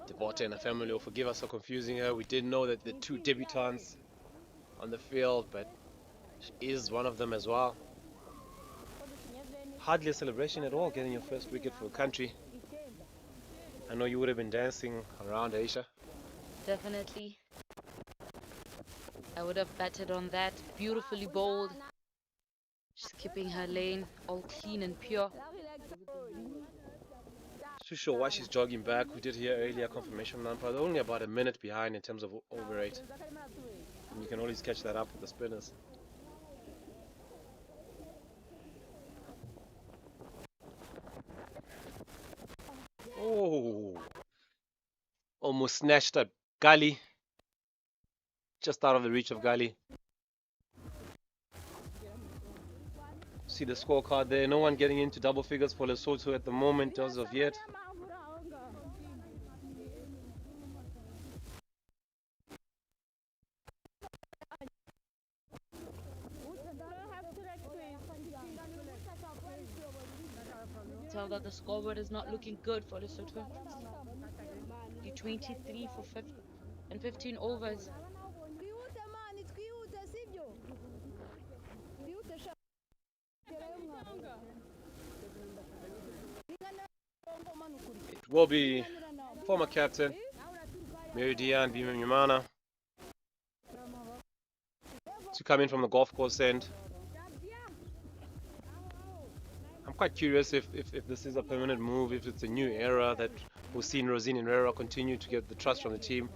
Devota and her family will forgive us for confusing her. We did know that the two debutants on the field, but she is one of them as well. Hardly a celebration at all, getting your first wicket for the country. I know you would have been dancing around, Aisha. Definitely. I would have batted on that. Beautifully bowled. She's keeping her lane all clean and pure. Too sure why she's jogging back. We did hear earlier confirmation from umpire. They're only about a minute behind in terms of over rate. And you can always catch that up with the spinners. Oh, almost snatched at Gully. Just out of the reach of Gully. See the scorecard there. No one getting into double figures for Lesotho at the moment as of yet. Tell that the scoreboard is not looking good for Lesotho. The 23 for 15 overs. It will be former captain Meridian Bimanyumana to come in from the golf course end. I'm quite curious if this is a permanent move, if it's a new era that we'll see Rosine and Herrera continue to get the trust from the team,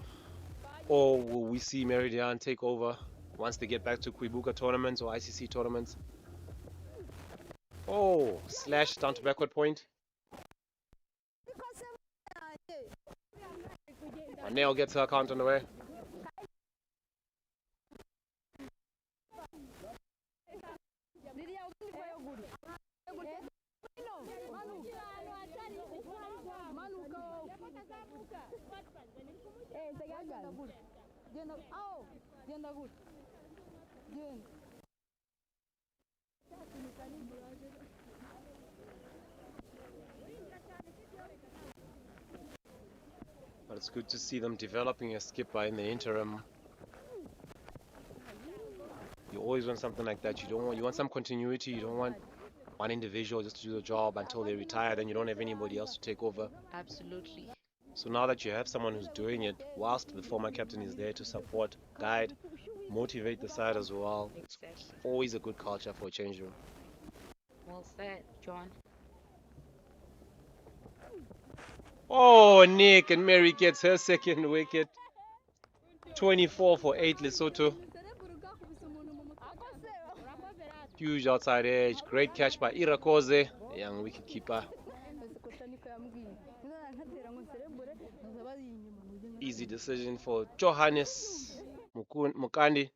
or will we see Meridian take over once they get back to Kwibuka tournaments or ICC tournaments. Oh, slash down to backward point. Nail gets her count on the way. But it's good to see them developing a skipper in the interim. You always want something like that. You want some continuity. You don't want one individual just to do the job until they retire, then you don't have anybody else to take over. Absolutely. So now that you have someone who's doing it, whilst the former captain is there to support, guide, motivate the side as well, it's always a good culture for a change room. Well said, John. Oh, Nick, and Mary gets her second wicket. 24 for 8 Lesotho. Huge outside edge. Great catch by Irakoze, a young wicketkeeper. Easy decision for Johannes Mukandi.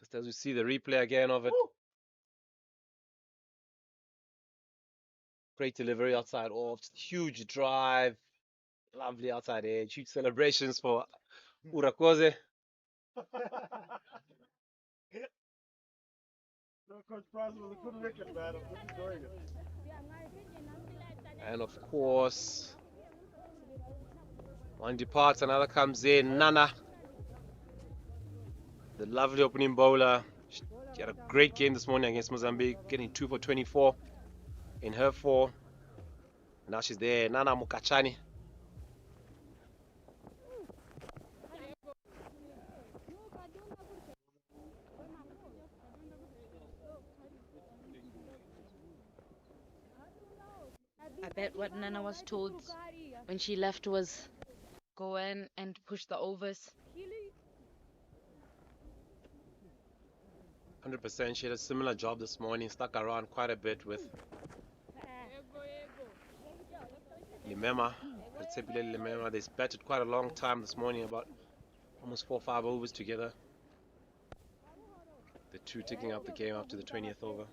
Just as we see the replay again of it. Great delivery outside off. Huge drive. Lovely outside edge. Huge celebrations for Urakoze. And of course, one departs, another comes in. Nana, the lovely opening bowler. She had a great game this morning against Mozambique, getting 2 for 24 in her 4. Now she's there, Nana Mukachani. I bet what Nana was told when she left was go in and push the overs. 100%. She had a similar job this morning, stuck around quite a bit with Limema. Particularly Limema. They batted quite a long time this morning, about almost 4 or 5 overs together. The two taking up the game after the 20th over.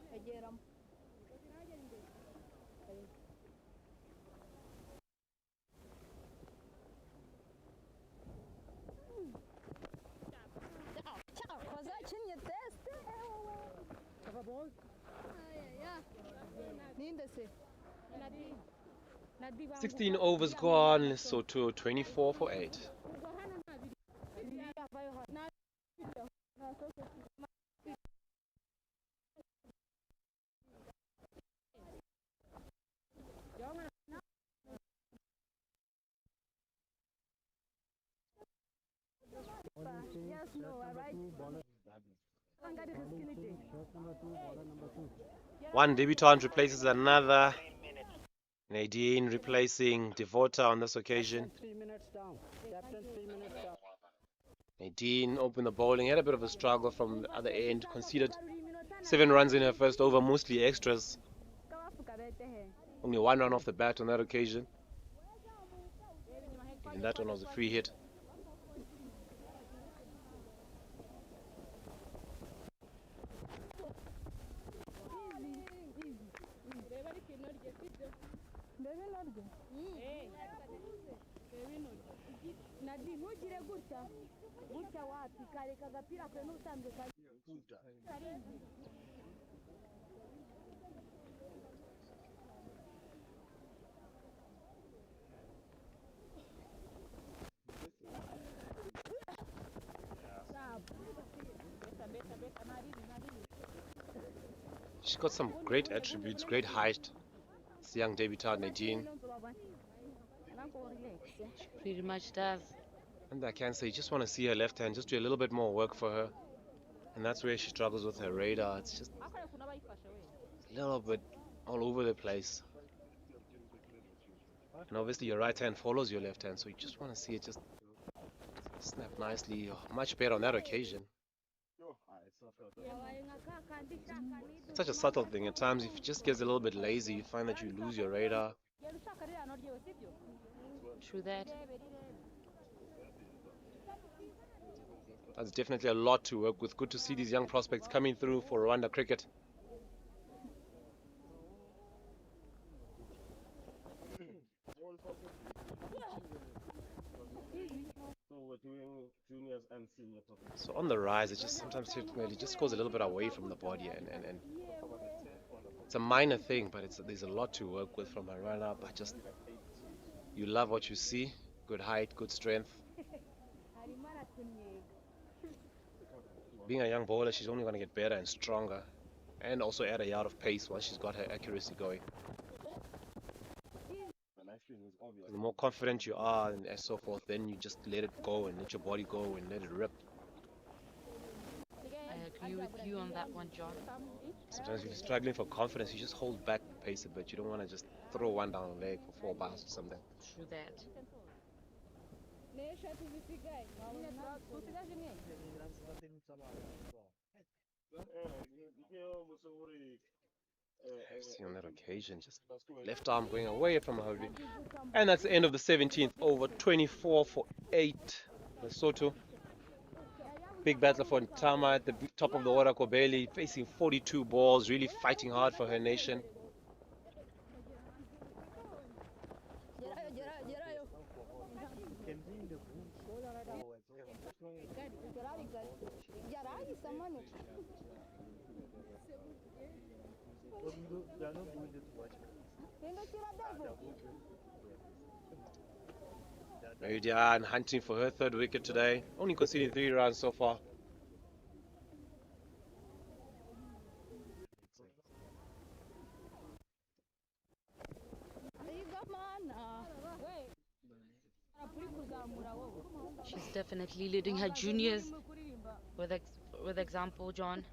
Yeah. 16 overs gone, Lesotho 24 for 8. One debutant replaces another. Nadine replacing Devota on this occasion. 3 minutes down. Captain, 3 minutes down. Nadine opened the bowling, had a bit of a struggle from the other end, conceded 7 runs in her first over, mostly extras. Only 1 run off the bat on that occasion. And that one was a free hit. She's got some great attributes, great height. This young debutante Nadine. She pretty much does. And I can say, you just want to see her left hand, just do a little bit more work for her. And that's where she struggles with her radar. It's just a little bit all over the place. And obviously your right hand follows your left hand, so you just want to see it just snap nicely. Much better on that occasion. It's such a subtle thing. At times, if it just gets a little bit lazy, you find that you lose your radar. True that. That's definitely a lot to work with. Good to see these young prospects coming through for Rwanda cricket. So on the rise, it just sometimes it just goes a little bit away from the body, and it's a minor thing, but there's a lot to work with from her run-up. You love what you see. Good height, good strength. Being a young bowler, she's only going to get better and stronger, and also add a yard of pace once she's got her accuracy going. The more confident you are and so forth, then you just let it go and let your body go and let it rip. I agree with you on that one, John. Sometimes if you're struggling for confidence, you just hold back the pace a bit. You don't want to just throw one down the leg for 4 bars or something. True that. See on that occasion, just left arm going away from her. And that's the end of the 17th over. 24 for 8. Lesotho. Big battle for Ntama at the top of the order. Kobeli facing 42 balls, really fighting hard for her nation. Meridian hunting for her 3rd wicket today, only conceding 3 runs so far. She's definitely leading her juniors with example, John.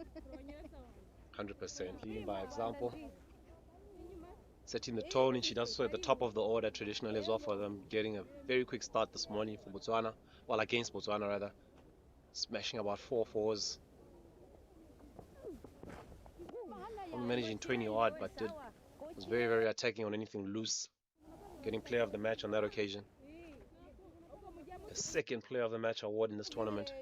100% leading by example. Setting the tone, and she does so at the top of the order traditionally as well for them. Getting a very quick start this morning for Botswana, well, against Botswana rather. Smashing about 4 fours. Only managing 20 odd, but was very, very attacking on anything loose. Getting player of the match on that occasion. The 2nd player of the match award in this tournament.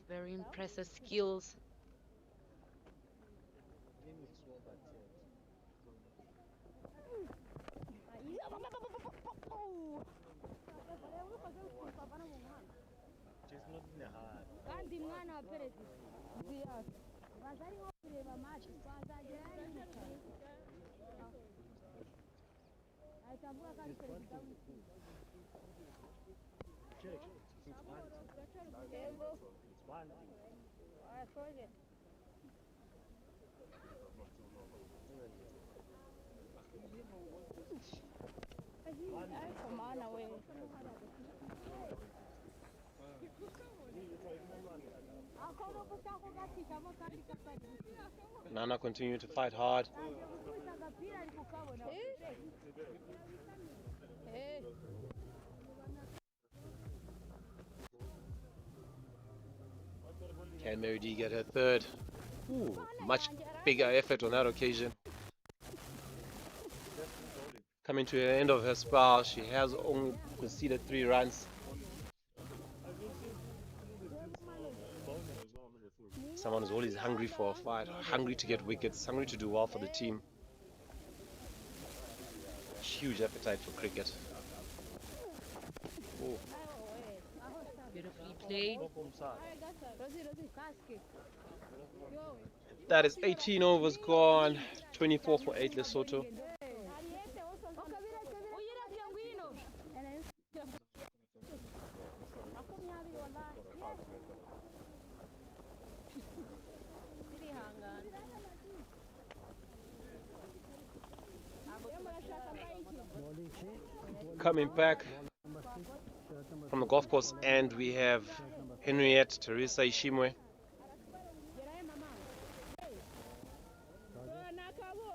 Very impressive skills. Nana continue to fight hard. Can Mary D get her third? Ooh, much bigger effort on that occasion. Coming to the end of her spell, she has only conceded 3 runs. Someone who's always hungry for a fight, hungry to get wickets, hungry to do well for the team. Huge appetite for cricket. Oh. Beautifully played. That is 18 overs gone, 24 for 8 Lesotho. Coming back from the golf course, and we have Henriette Teresa Ishimwe,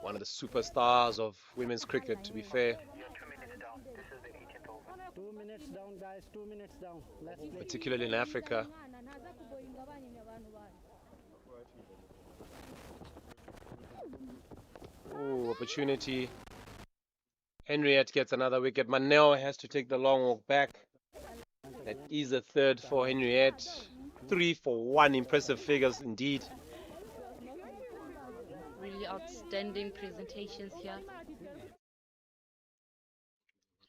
one of the superstars of women's cricket, to be fair. You're 2 minutes down. This is the 18th over. 2 minutes down, guys. 2 minutes down. Let's play. Particularly in Africa. Ooh, opportunity. Henriette gets another wicket. Manel has to take the long walk back. That is a third for Henriette. 3 for 1. Impressive figures indeed. Really outstanding presentations here.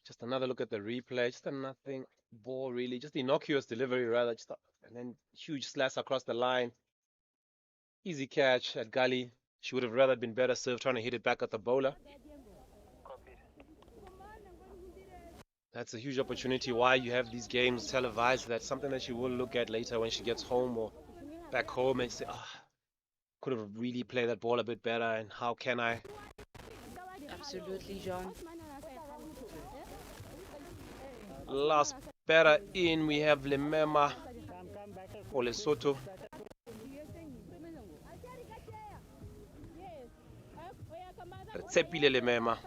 Just another look at the replay. Just a nothing ball, really. Just innocuous delivery, rather. And then huge slash across the line. Easy catch at gully. She would have rather been better served trying to hit it back at the bowler. Copied. That's a huge opportunity why you have these games televised. That's something that she will look at later when she gets home or back home and say, could have really played that ball a bit better, and how can I? Absolutely, John. Last batter in, we have Lemema for Lesotho. Tsepile Lemema.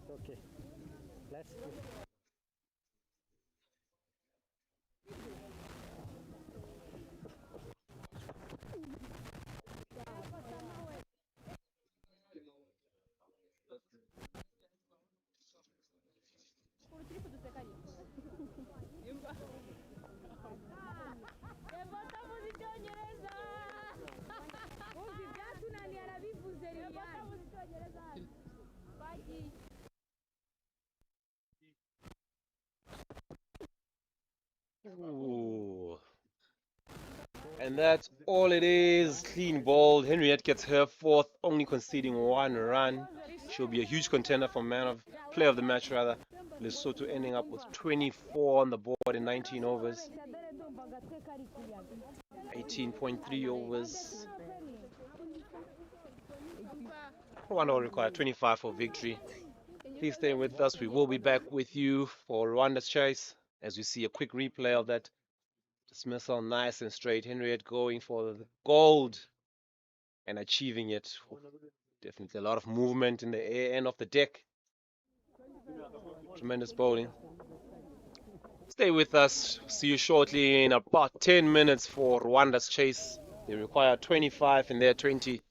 Okay. Let's go. Ooh. And that's all it is. Clean bowled. Henriette gets her fourth, only conceding 1 run. She'll be a huge contender for player of the match rather. Lesotho ending up with 24 on the board in 19 overs. 18.3 overs. Rwanda will require 25 for victory. Please stay with us. We will be back with you for Rwanda's chase as we see a quick replay of that dismissal. Nice and straight. Henriette going for the gold and achieving it. Definitely a lot of movement in the air end of the deck. Tremendous bowling. Stay with us. See you shortly in about 10 minutes for Rwanda's chase. They require 25 in their 20.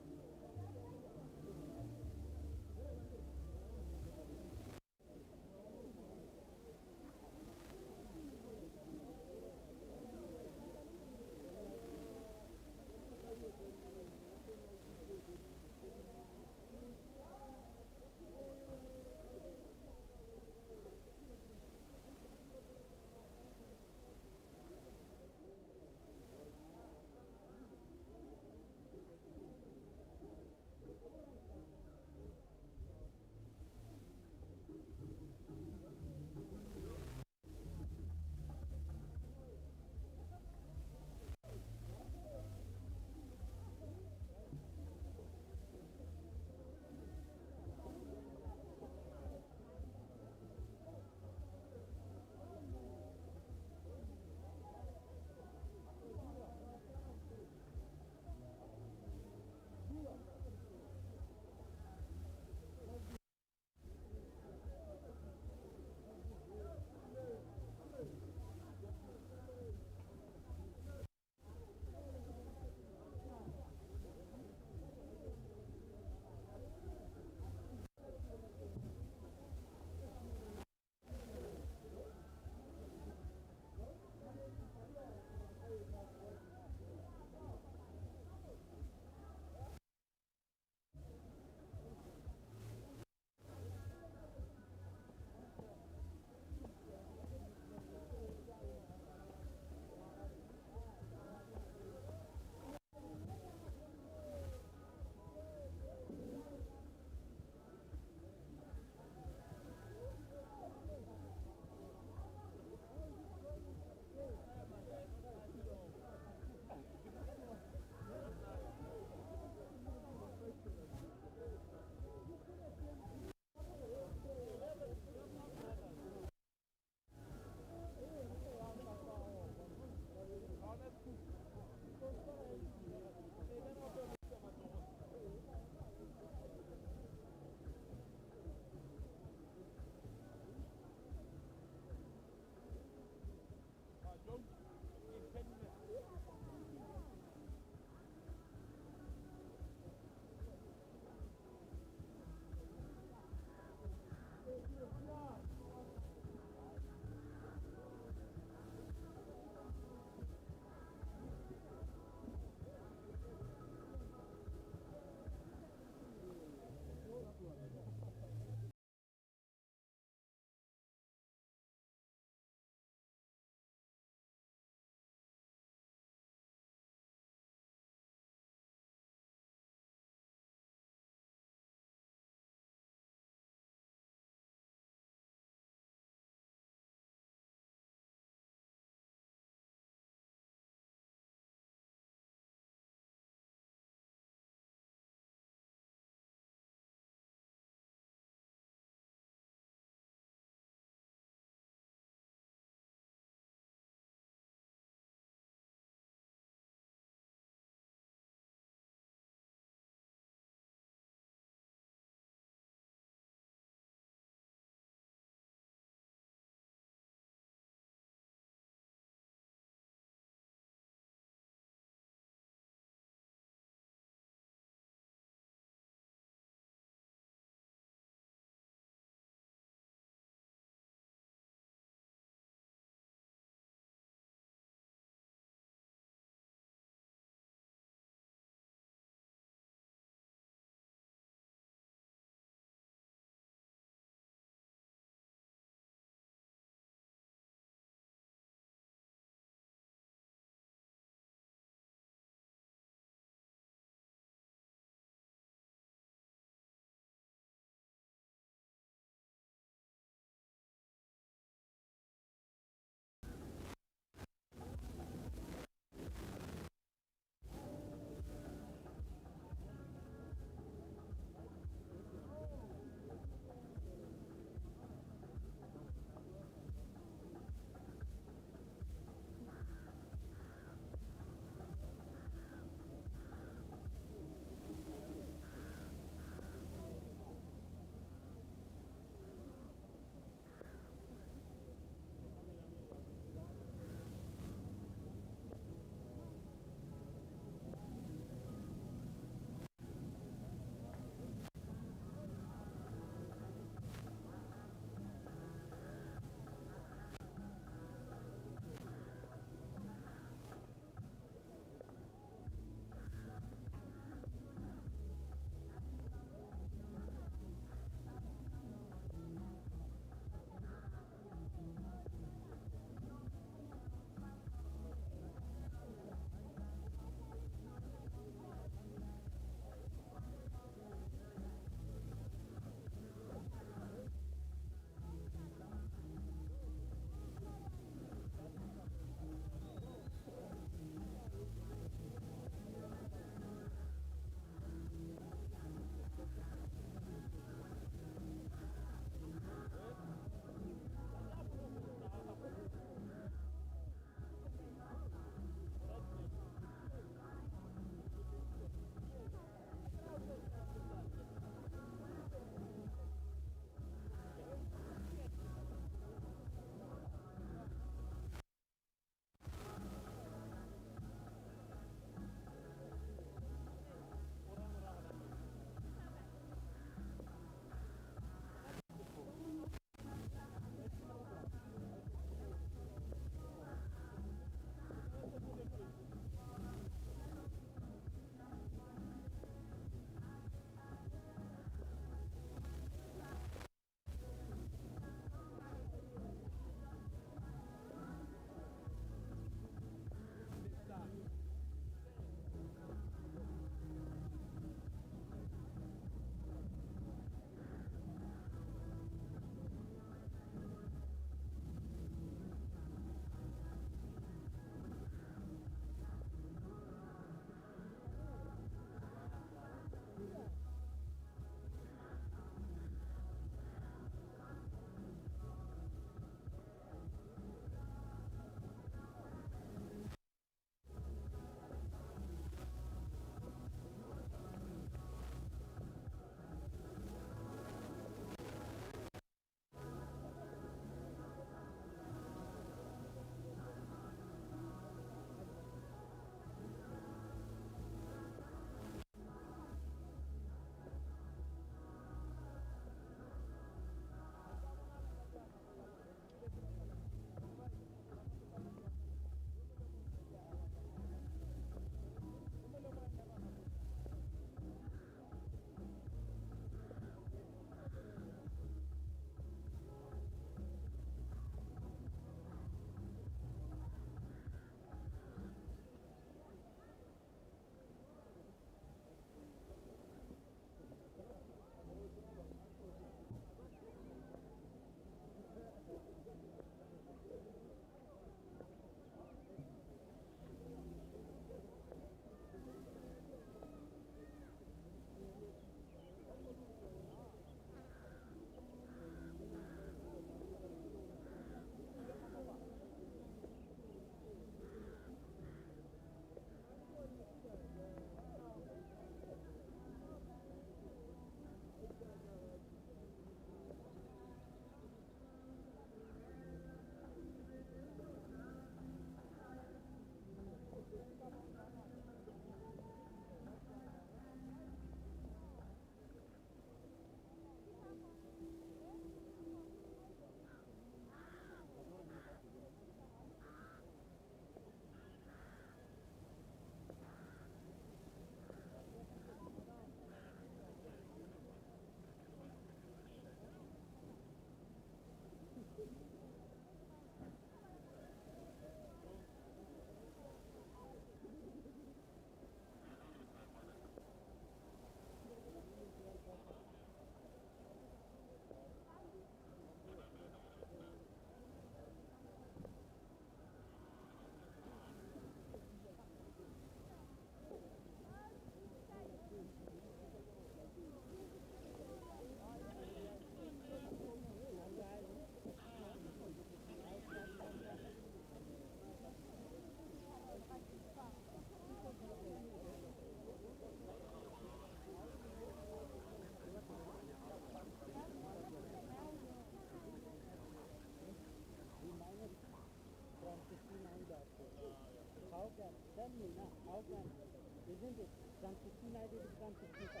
165.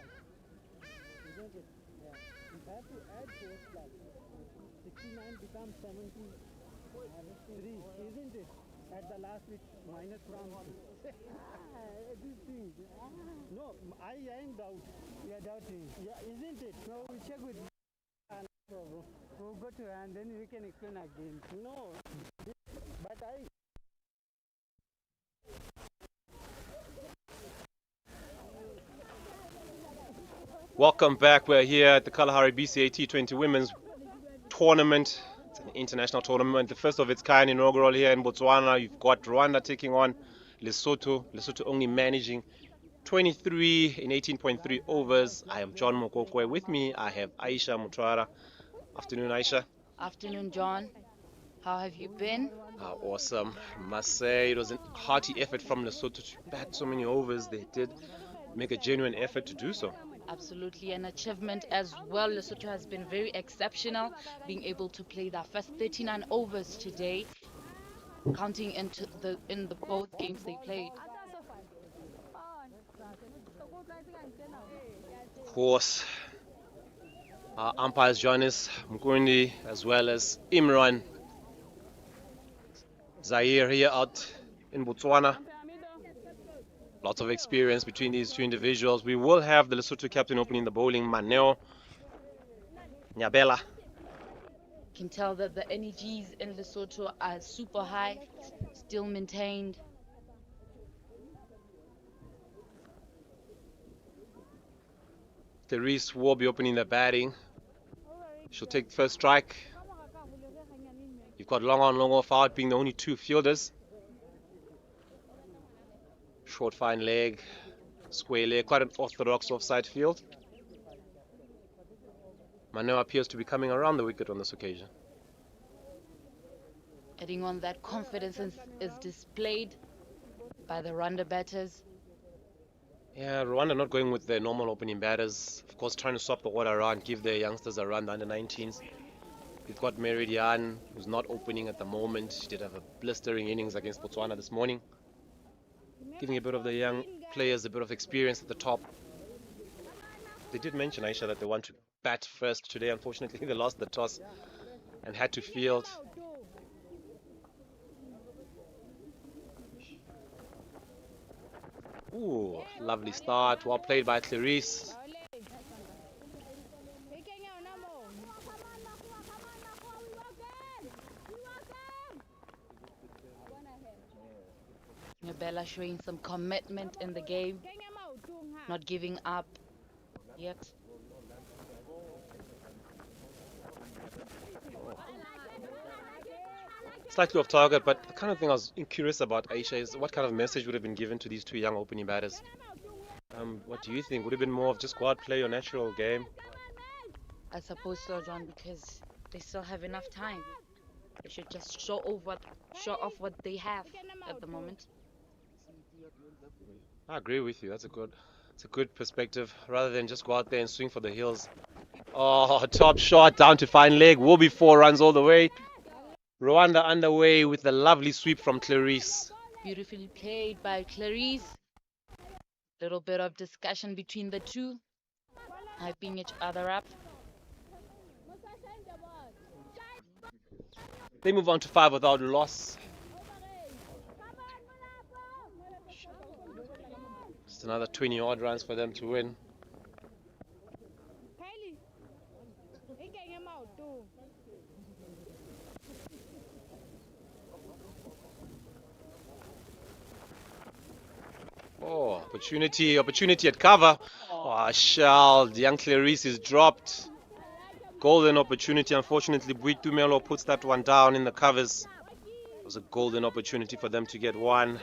Isn't it? Yeah. You have to add 4 slots. 69 becomes 73, isn't it? At the last with minus from these things. No, I am doubt. You are doubting. Yeah, isn't it? No, we check with we'll go to and then we can explain again. No, but I. Welcome back. We're here at the Kalahari BCA T20 Women's Tournament. It's an international tournament, the first of its kind, inaugural here in Botswana. You've got Rwanda taking on Lesotho. Lesotho only managing 23 in 18.3 overs. I am John Mokokwe. With me, I have Aisha Mutwara. Afternoon, Aisha. Afternoon, John. How have you been? Awesome. Must say it was a hearty effort from Lesotho to bat so many overs. They did make a genuine effort to do so. Absolutely an achievement as well. Lesotho has been very exceptional, being able to play their first 39 overs today, counting into in the both games they played. Of course, our umpires Johannes Mkundi as well as Imran Zaire here out in Botswana. Lots of experience between these two individuals. We will have the Lesotho captain opening the bowling, Maneo Nyabela. Can tell that the energies in Lesotho are super high, still maintained. Therese will be opening the batting. She'll take first strike. You've got long on, long off out being the only two fielders. Short fine leg, square leg, quite an orthodox offside field. Maneo appears to be coming around the wicket on this occasion. Adding on that confidence is displayed by the Rwanda batters. Yeah, Rwanda not going with their normal opening batters. Of course, trying to swap the order around, give their youngsters a run, the under-19s. We've got Meridian, who's not opening at the moment. She did have a blistering innings against Botswana this morning, giving a bit of the young players a bit of experience at the top. They did mention, Aisha, that they want to bat first today. Unfortunately, they lost the toss and had to field. Ooh, lovely start. Well played by Clarice. Nyabela showing some commitment in the game, not giving up yet. Slightly off target, but the kind of thing I was curious about, Aisha, is what kind of message would have been given to these two young opening batters? What do you think? Would it have been more of just go out, play your natural game? I suppose so, John, because they still have enough time. They should just show off what they have at the moment. I agree with you. That's a good perspective. Rather than just go out there and swing for the hills. Oh, top shot down to fine leg. Will be 4 runs all the way. Rwanda underway with a lovely sweep from Clarice. Beautifully played by Clarice. Little bit of discussion between the two, hyping each other up. They move on to 5 without loss. Just another 20 odd runs for them to win. Oh, opportunity at cover. Oh, Shell, the young Clarice is dropped. Golden opportunity. Unfortunately, Buitumelo puts that one down in the covers. It was a golden opportunity for them to get one.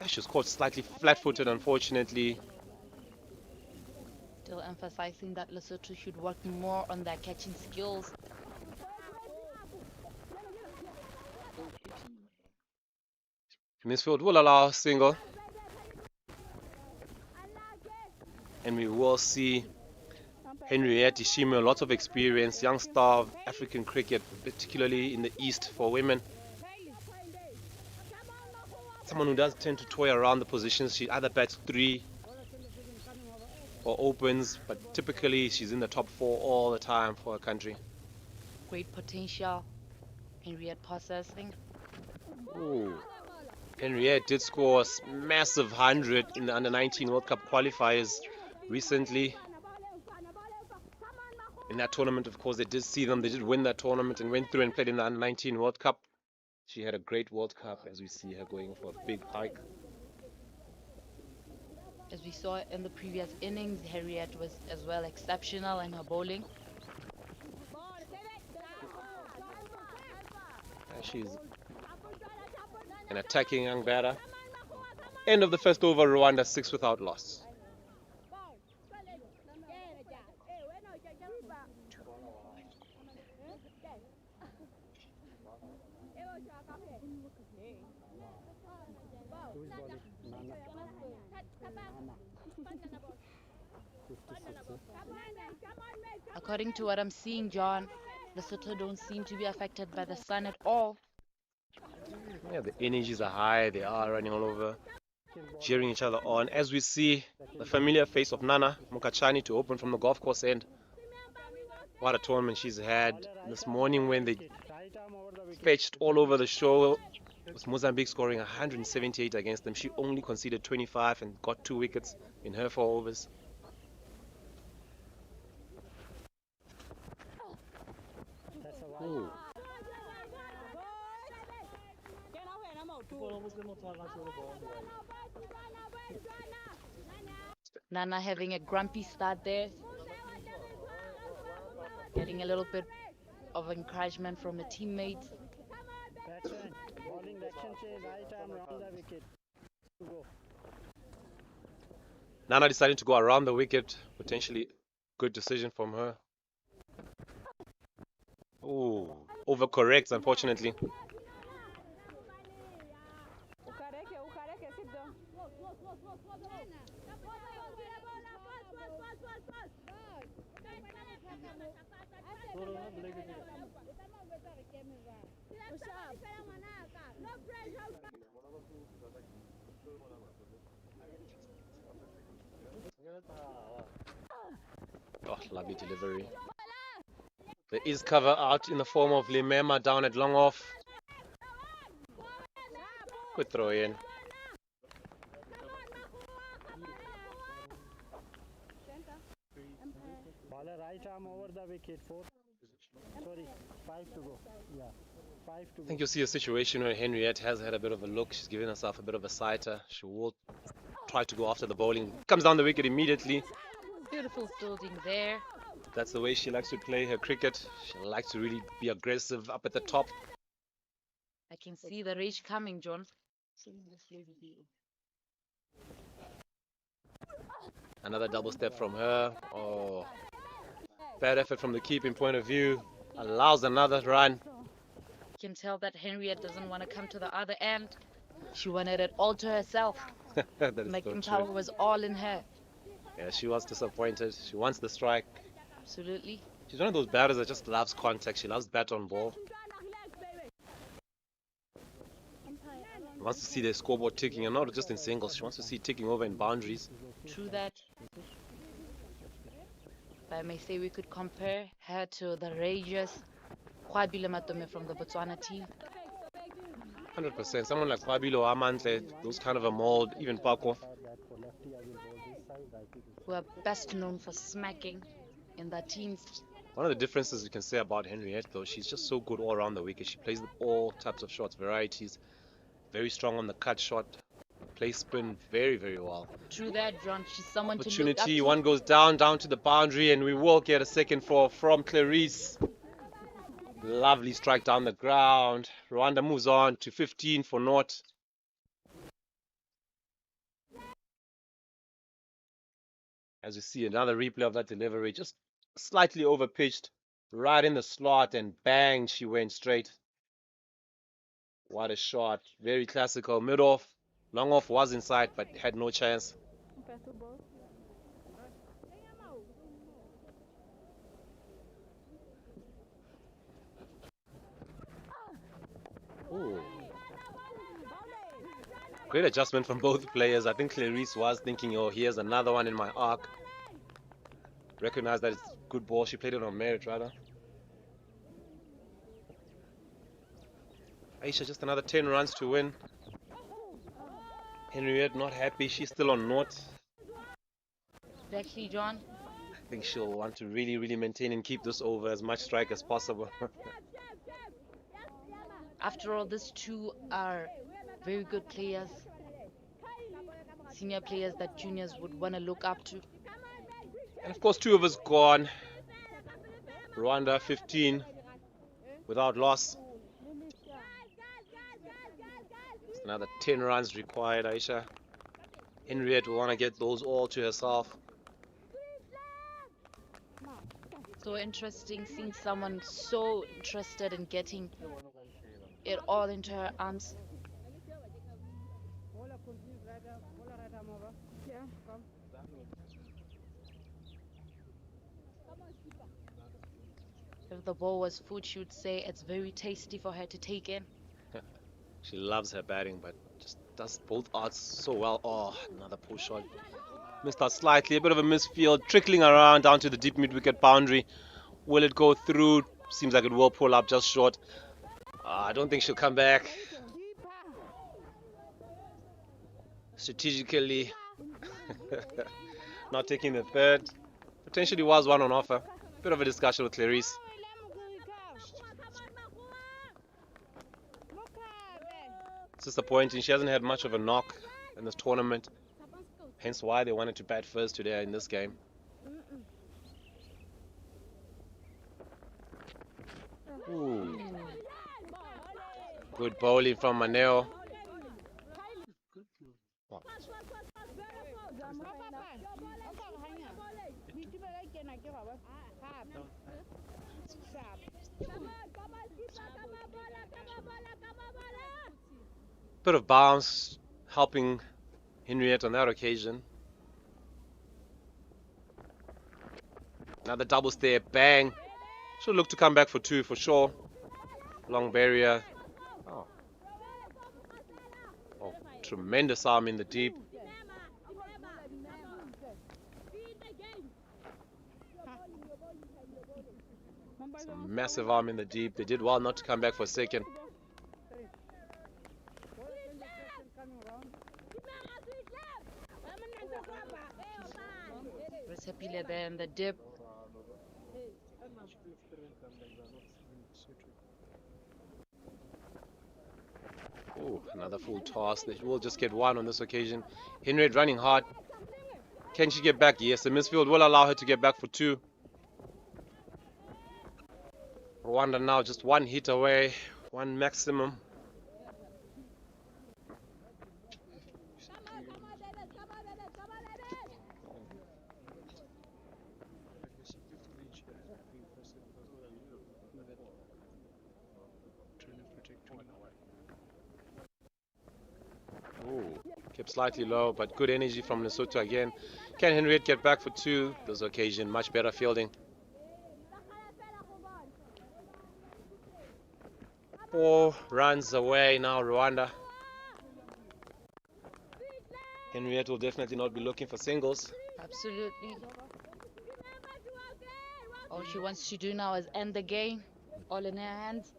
She was caught slightly flat-footed, unfortunately. Still emphasizing that Lesotho should work more on their catching skills. Misfield will allow a single. And we will see Henriette Ishime, lots of experience, young star of African cricket, particularly in the East for women. someone who does tend to toy around the positions. She either bats 3 or opens, but typically she's in the top 4 all the time for her country. Great potential. Henriette processing. Ooh. Henriette did score a massive 100 in the Under-19 World Cup qualifiers recently. In that tournament, of course, they did see them. They did win that tournament and went through and played in the Under-19 World Cup. She had a great World Cup, as we see her going for a big hike. As we saw in the previous innings, Henriette was as well exceptional in her bowling. She's an attacking young batter. End of the first over, Rwanda 6 without loss. Who is bowling? Nana. According to what I'm seeing, John, Lesotho don't seem to be affected by the sun at all. Yeah, the energies are high. They are running all over, cheering each other on. As we see the familiar face of Nana Mukachani to open from the golf course end. What a tournament she's had this morning when they fetched all over the show. With Mozambique scoring 178 against them, she only conceded 25 and got 2 wickets in her 4 overs. Ooh. Nana having a grumpy start there. Getting a little bit of encouragement from a teammate. Batsman, bowling action change, right arm round the wicket. To go. Nana deciding to go around the wicket. Potentially good decision from her. Ooh, overcorrects, unfortunately. Oh, lovely delivery. There is cover out in the form of Limema down at long off. Good throw in. Bowler right arm over the wicket. 4. Sorry, 5 to go. Yeah, 5 to go. I think you'll see a situation where Henriette has had a bit of a look. She's given herself a bit of a sighter. She will try to go after the bowling. Comes down the wicket immediately. Beautiful fielding there. That's the way she likes to play her cricket. She likes to really be aggressive up at the top. I can see the rage coming, John. Another double step from her. Oh, bad effort from the keeping point of view. Allows another run. You can tell that Henriette doesn't want to come to the other end. She wanted it all to herself. That is Making so power true. was all in her. Yeah, she was disappointed. She wants the strike. Absolutely. She's one of those batters that just loves contact. She loves bat on ball. She wants to see the scoreboard ticking, and not just in singles. She wants to see it ticking over in boundaries. True that. If I may say, we could compare her to the rageous Kwabile Matome from the Botswana team. 100%. Someone like Fabilo Amantle, those kind of a mold, even Paco. Who are best known for smacking in their teams. One of the differences you can say about Henriette, though, she's just so good all around the wicket. She plays all types of shots, varieties. Very strong on the cut shot. Plays spin very, very well. True that, John. She's someone to look up Opportunity, to. one goes down to the boundary, and we will get a second for from Clarice. Lovely strike down the ground. Rwanda moves on to 15 for naught. As you see, another replay of that delivery, just slightly overpitched, right in the slot, and bang, she went straight. What a shot. Very classical. Mid-off. Long off was inside, but had no chance. Ooh. Great adjustment from both players. I think Clarice was thinking, oh, here's another one in my arc. Recognize that it's good ball. She played it on merit, rather. Aisha, just another 10 runs to win. Henriette not happy. She's still on naught. Exactly, John. I think she'll want to really maintain and keep this over as much strike as possible. After all, these two are very good players. Senior players that juniors would want to look up to. And of course, 2 of us gone. Rwanda 15 without loss. Just another 10 runs required, Aisha. Henriette will want to get those all to herself. So interesting seeing someone so interested in getting it all into her arms. If the ball was food, she would say it's very tasty for her to take in. She loves her batting, but just does both arts so well. Oh, another push shot. Missed out slightly, a bit of a misfield, trickling around down to the deep mid-wicket boundary. Will it go through? Seems like it will pull up just short. I don't think she'll come back. Strategically, not taking the third. Potentially was one on offer. Bit of a discussion with Clarice. It's disappointing. She hasn't had much of a knock in this tournament. Hence why they wanted to bat first today in this game. Ooh. Good bowling from Maneo. Bit of bounce helping Henriette on that occasion. Another double stare, bang. Should look to come back for 2 for sure. Long barrier. Oh, tremendous arm in the deep. Some massive arm in the deep. They did well not to come back for a second. Resepile there in the dip. Oh, another full toss. They will just get 1 on this occasion. Henriette running hard. Can she get back? Yes, the misfield will allow her to get back for 2. Rwanda now just 1 hit away, 1 maximum. Ooh, kept slightly low, but good energy from Lesotho again. Can Henriette get back for 2? This occasion, much better fielding. 4 runs away now, Rwanda. Henriette will definitely not be looking for singles. Absolutely. All she wants to do now is end the game. All in her hands.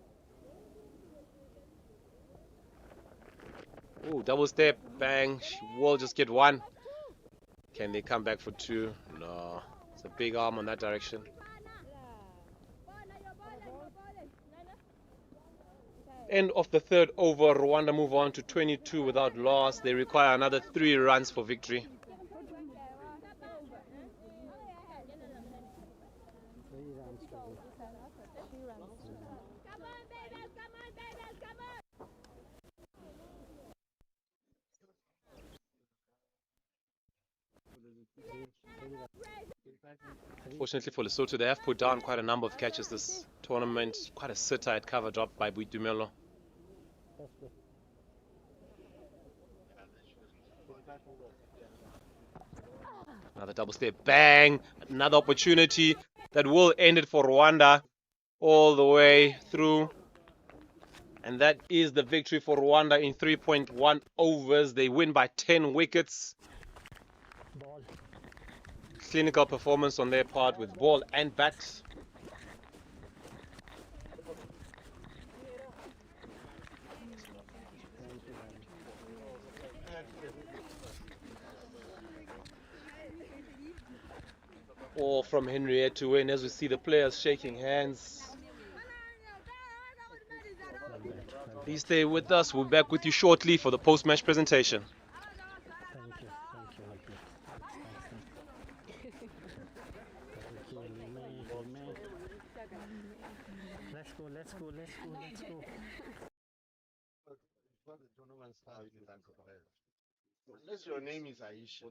Ooh, double step, bang. She will just get 1. Can they come back for 2? No. It's a big arm on that direction. End of the 3rd over. Rwanda move on to 22 without loss. They require another 3 runs for victory. Fortunately for Lesotho, they have put down quite a number of catches this tournament. Quite a sitter at cover dropped by Boitumelo. Another double step, bang! Another opportunity that will end it for Rwanda all the way through. And that is the victory for Rwanda in 3.1 overs. They win by 10 wickets. Ball. Clinical performance on their part with ball and bat. All from Henriette to win, as we see the players shaking hands. Please stay with us. We'll be back with you shortly for the post-match presentation. Thank you. Let's go. Unless your name is Aisha.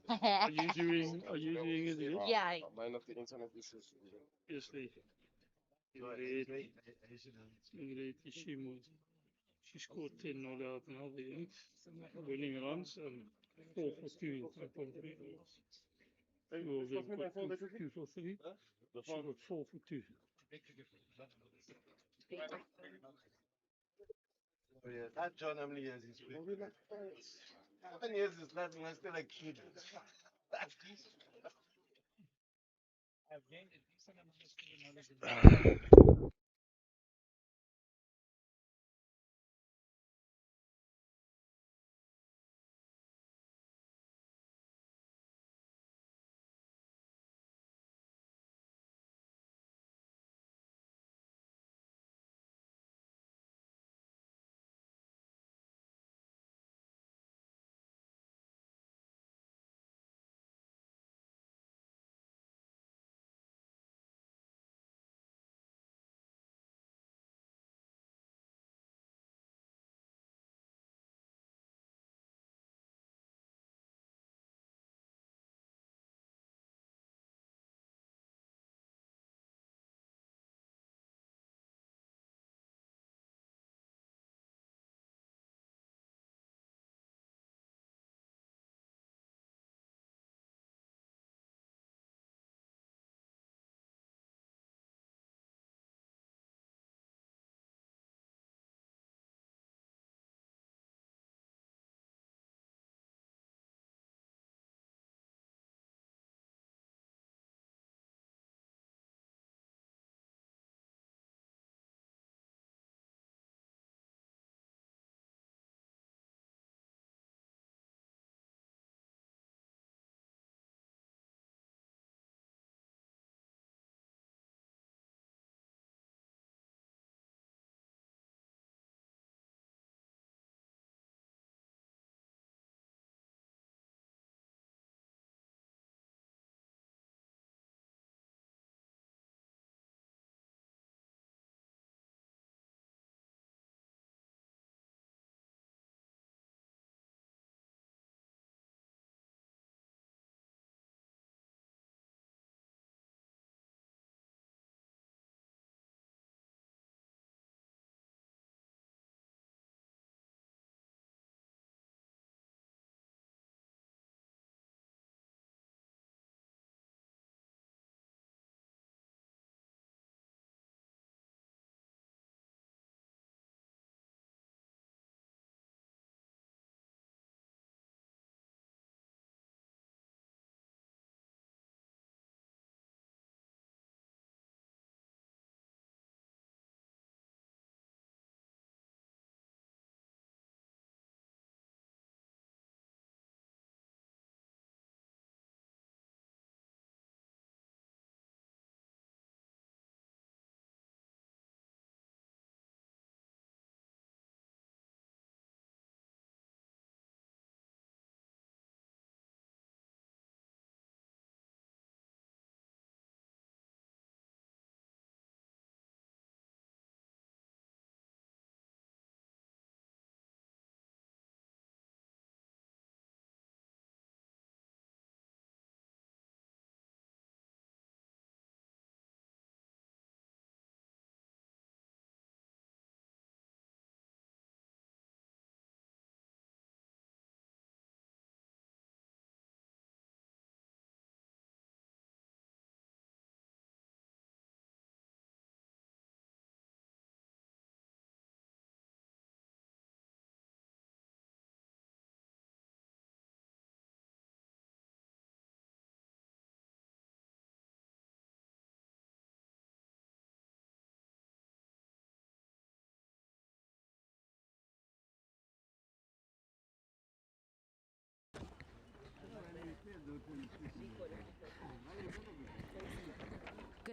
Are you doing it again? Yeah. Mine of the internet issues. Yes, please. Ingrid Ishimo. She scored 10 not out now, the innings. Winning runs, 4 for 2. Well, they've got 2 for 3. She got 4 for 2. Oh, yeah, that John, how many years is playing? How many years is that? I'm still a kid.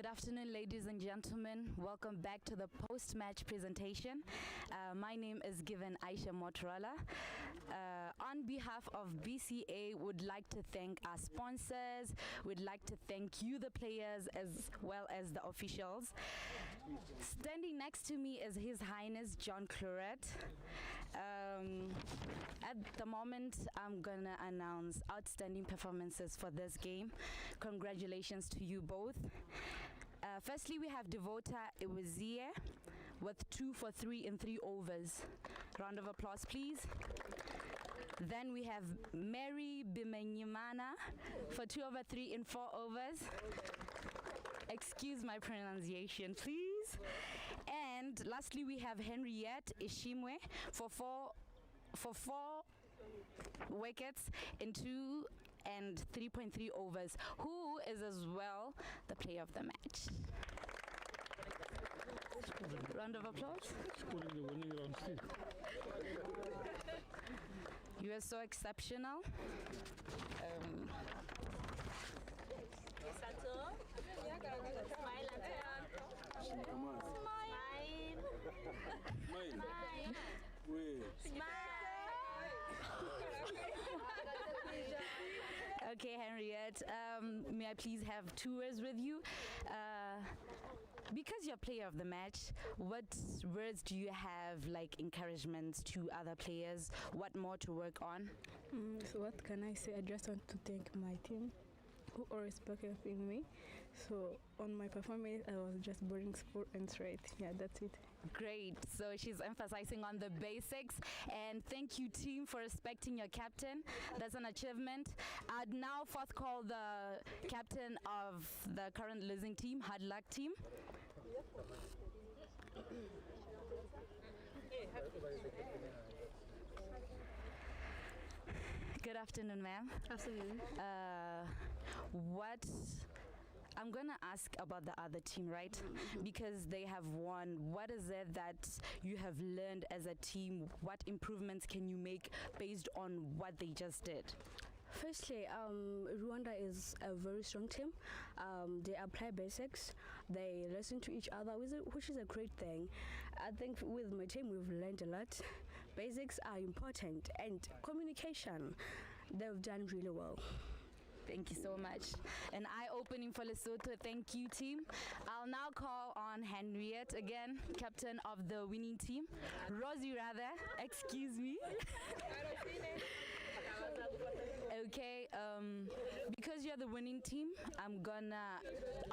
Good afternoon, ladies and gentlemen. Welcome back to the post-match presentation. My name is Given Aisha Motorola. On behalf of BCA, would like to thank our sponsors. We'd like to thank you, the players, as well as the officials. Standing next to me is His Highness John Claret. At the moment, I'm gonna announce outstanding performances for this game. Congratulations to you both. Firstly, we have Devota Iwezie with 2 for 3 in 3 overs. Round of applause, please. Then we have Mary Bimenyimana for 2 over 3 in 4 overs. Excuse my pronunciation, please. And lastly, we have Henriette Ishimwe for 4 wickets in 2 and 3.3 overs, who is as well the player of the match. Round of applause. Scoring the winning runs too. You are so exceptional. Okay, Henriette, may I please have 2 words with you? Because you're player of the match, what words do you have, like encouragements to other players? What more to work on? So what can I say? I just want to thank my team who always back up in me. So on my performance, I was just bowling sport and straight. Yeah, that's it. Great. So she's emphasizing on the basics. And thank you, team, for respecting your captain. That's an achievement. I'd now fourth call the captain of the current losing team, Hard Luck team. Good afternoon, ma'am. Afternoon. I'm gonna ask about the other team, right? Because they have won. What is it that you have learned as a team? What improvements can you make based on what they just did? Firstly, Rwanda is a very strong team. They apply basics. They listen to each other, which is a great thing. I think with my team, we've learned a lot. Basics are important, and communication, they've done really well. Thank you so much. An eye-opening for Lesotho. Thank you, team. I'll now call on Henriette again, captain of the winning team. Rosie, rather. Excuse me. Okay, because you're the winning team, I'm gonna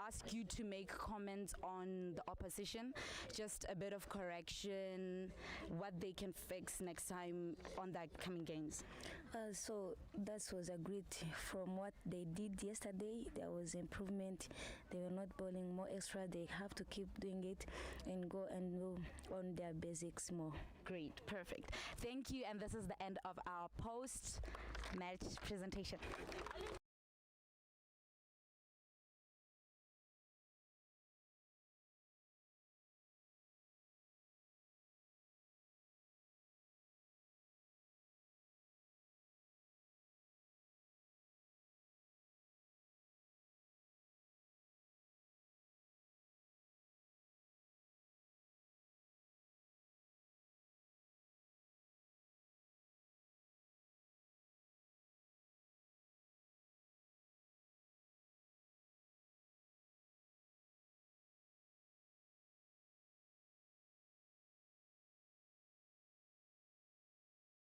ask you to make comments on the opposition, just a bit of correction, what they can fix next time on the upcoming games. So that was a great from what they did yesterday. There was improvement. They were not bowling more extra. They have to keep doing it and go on their basics more. Great, perfect. Thank you, and this is the end of our post-match presentation.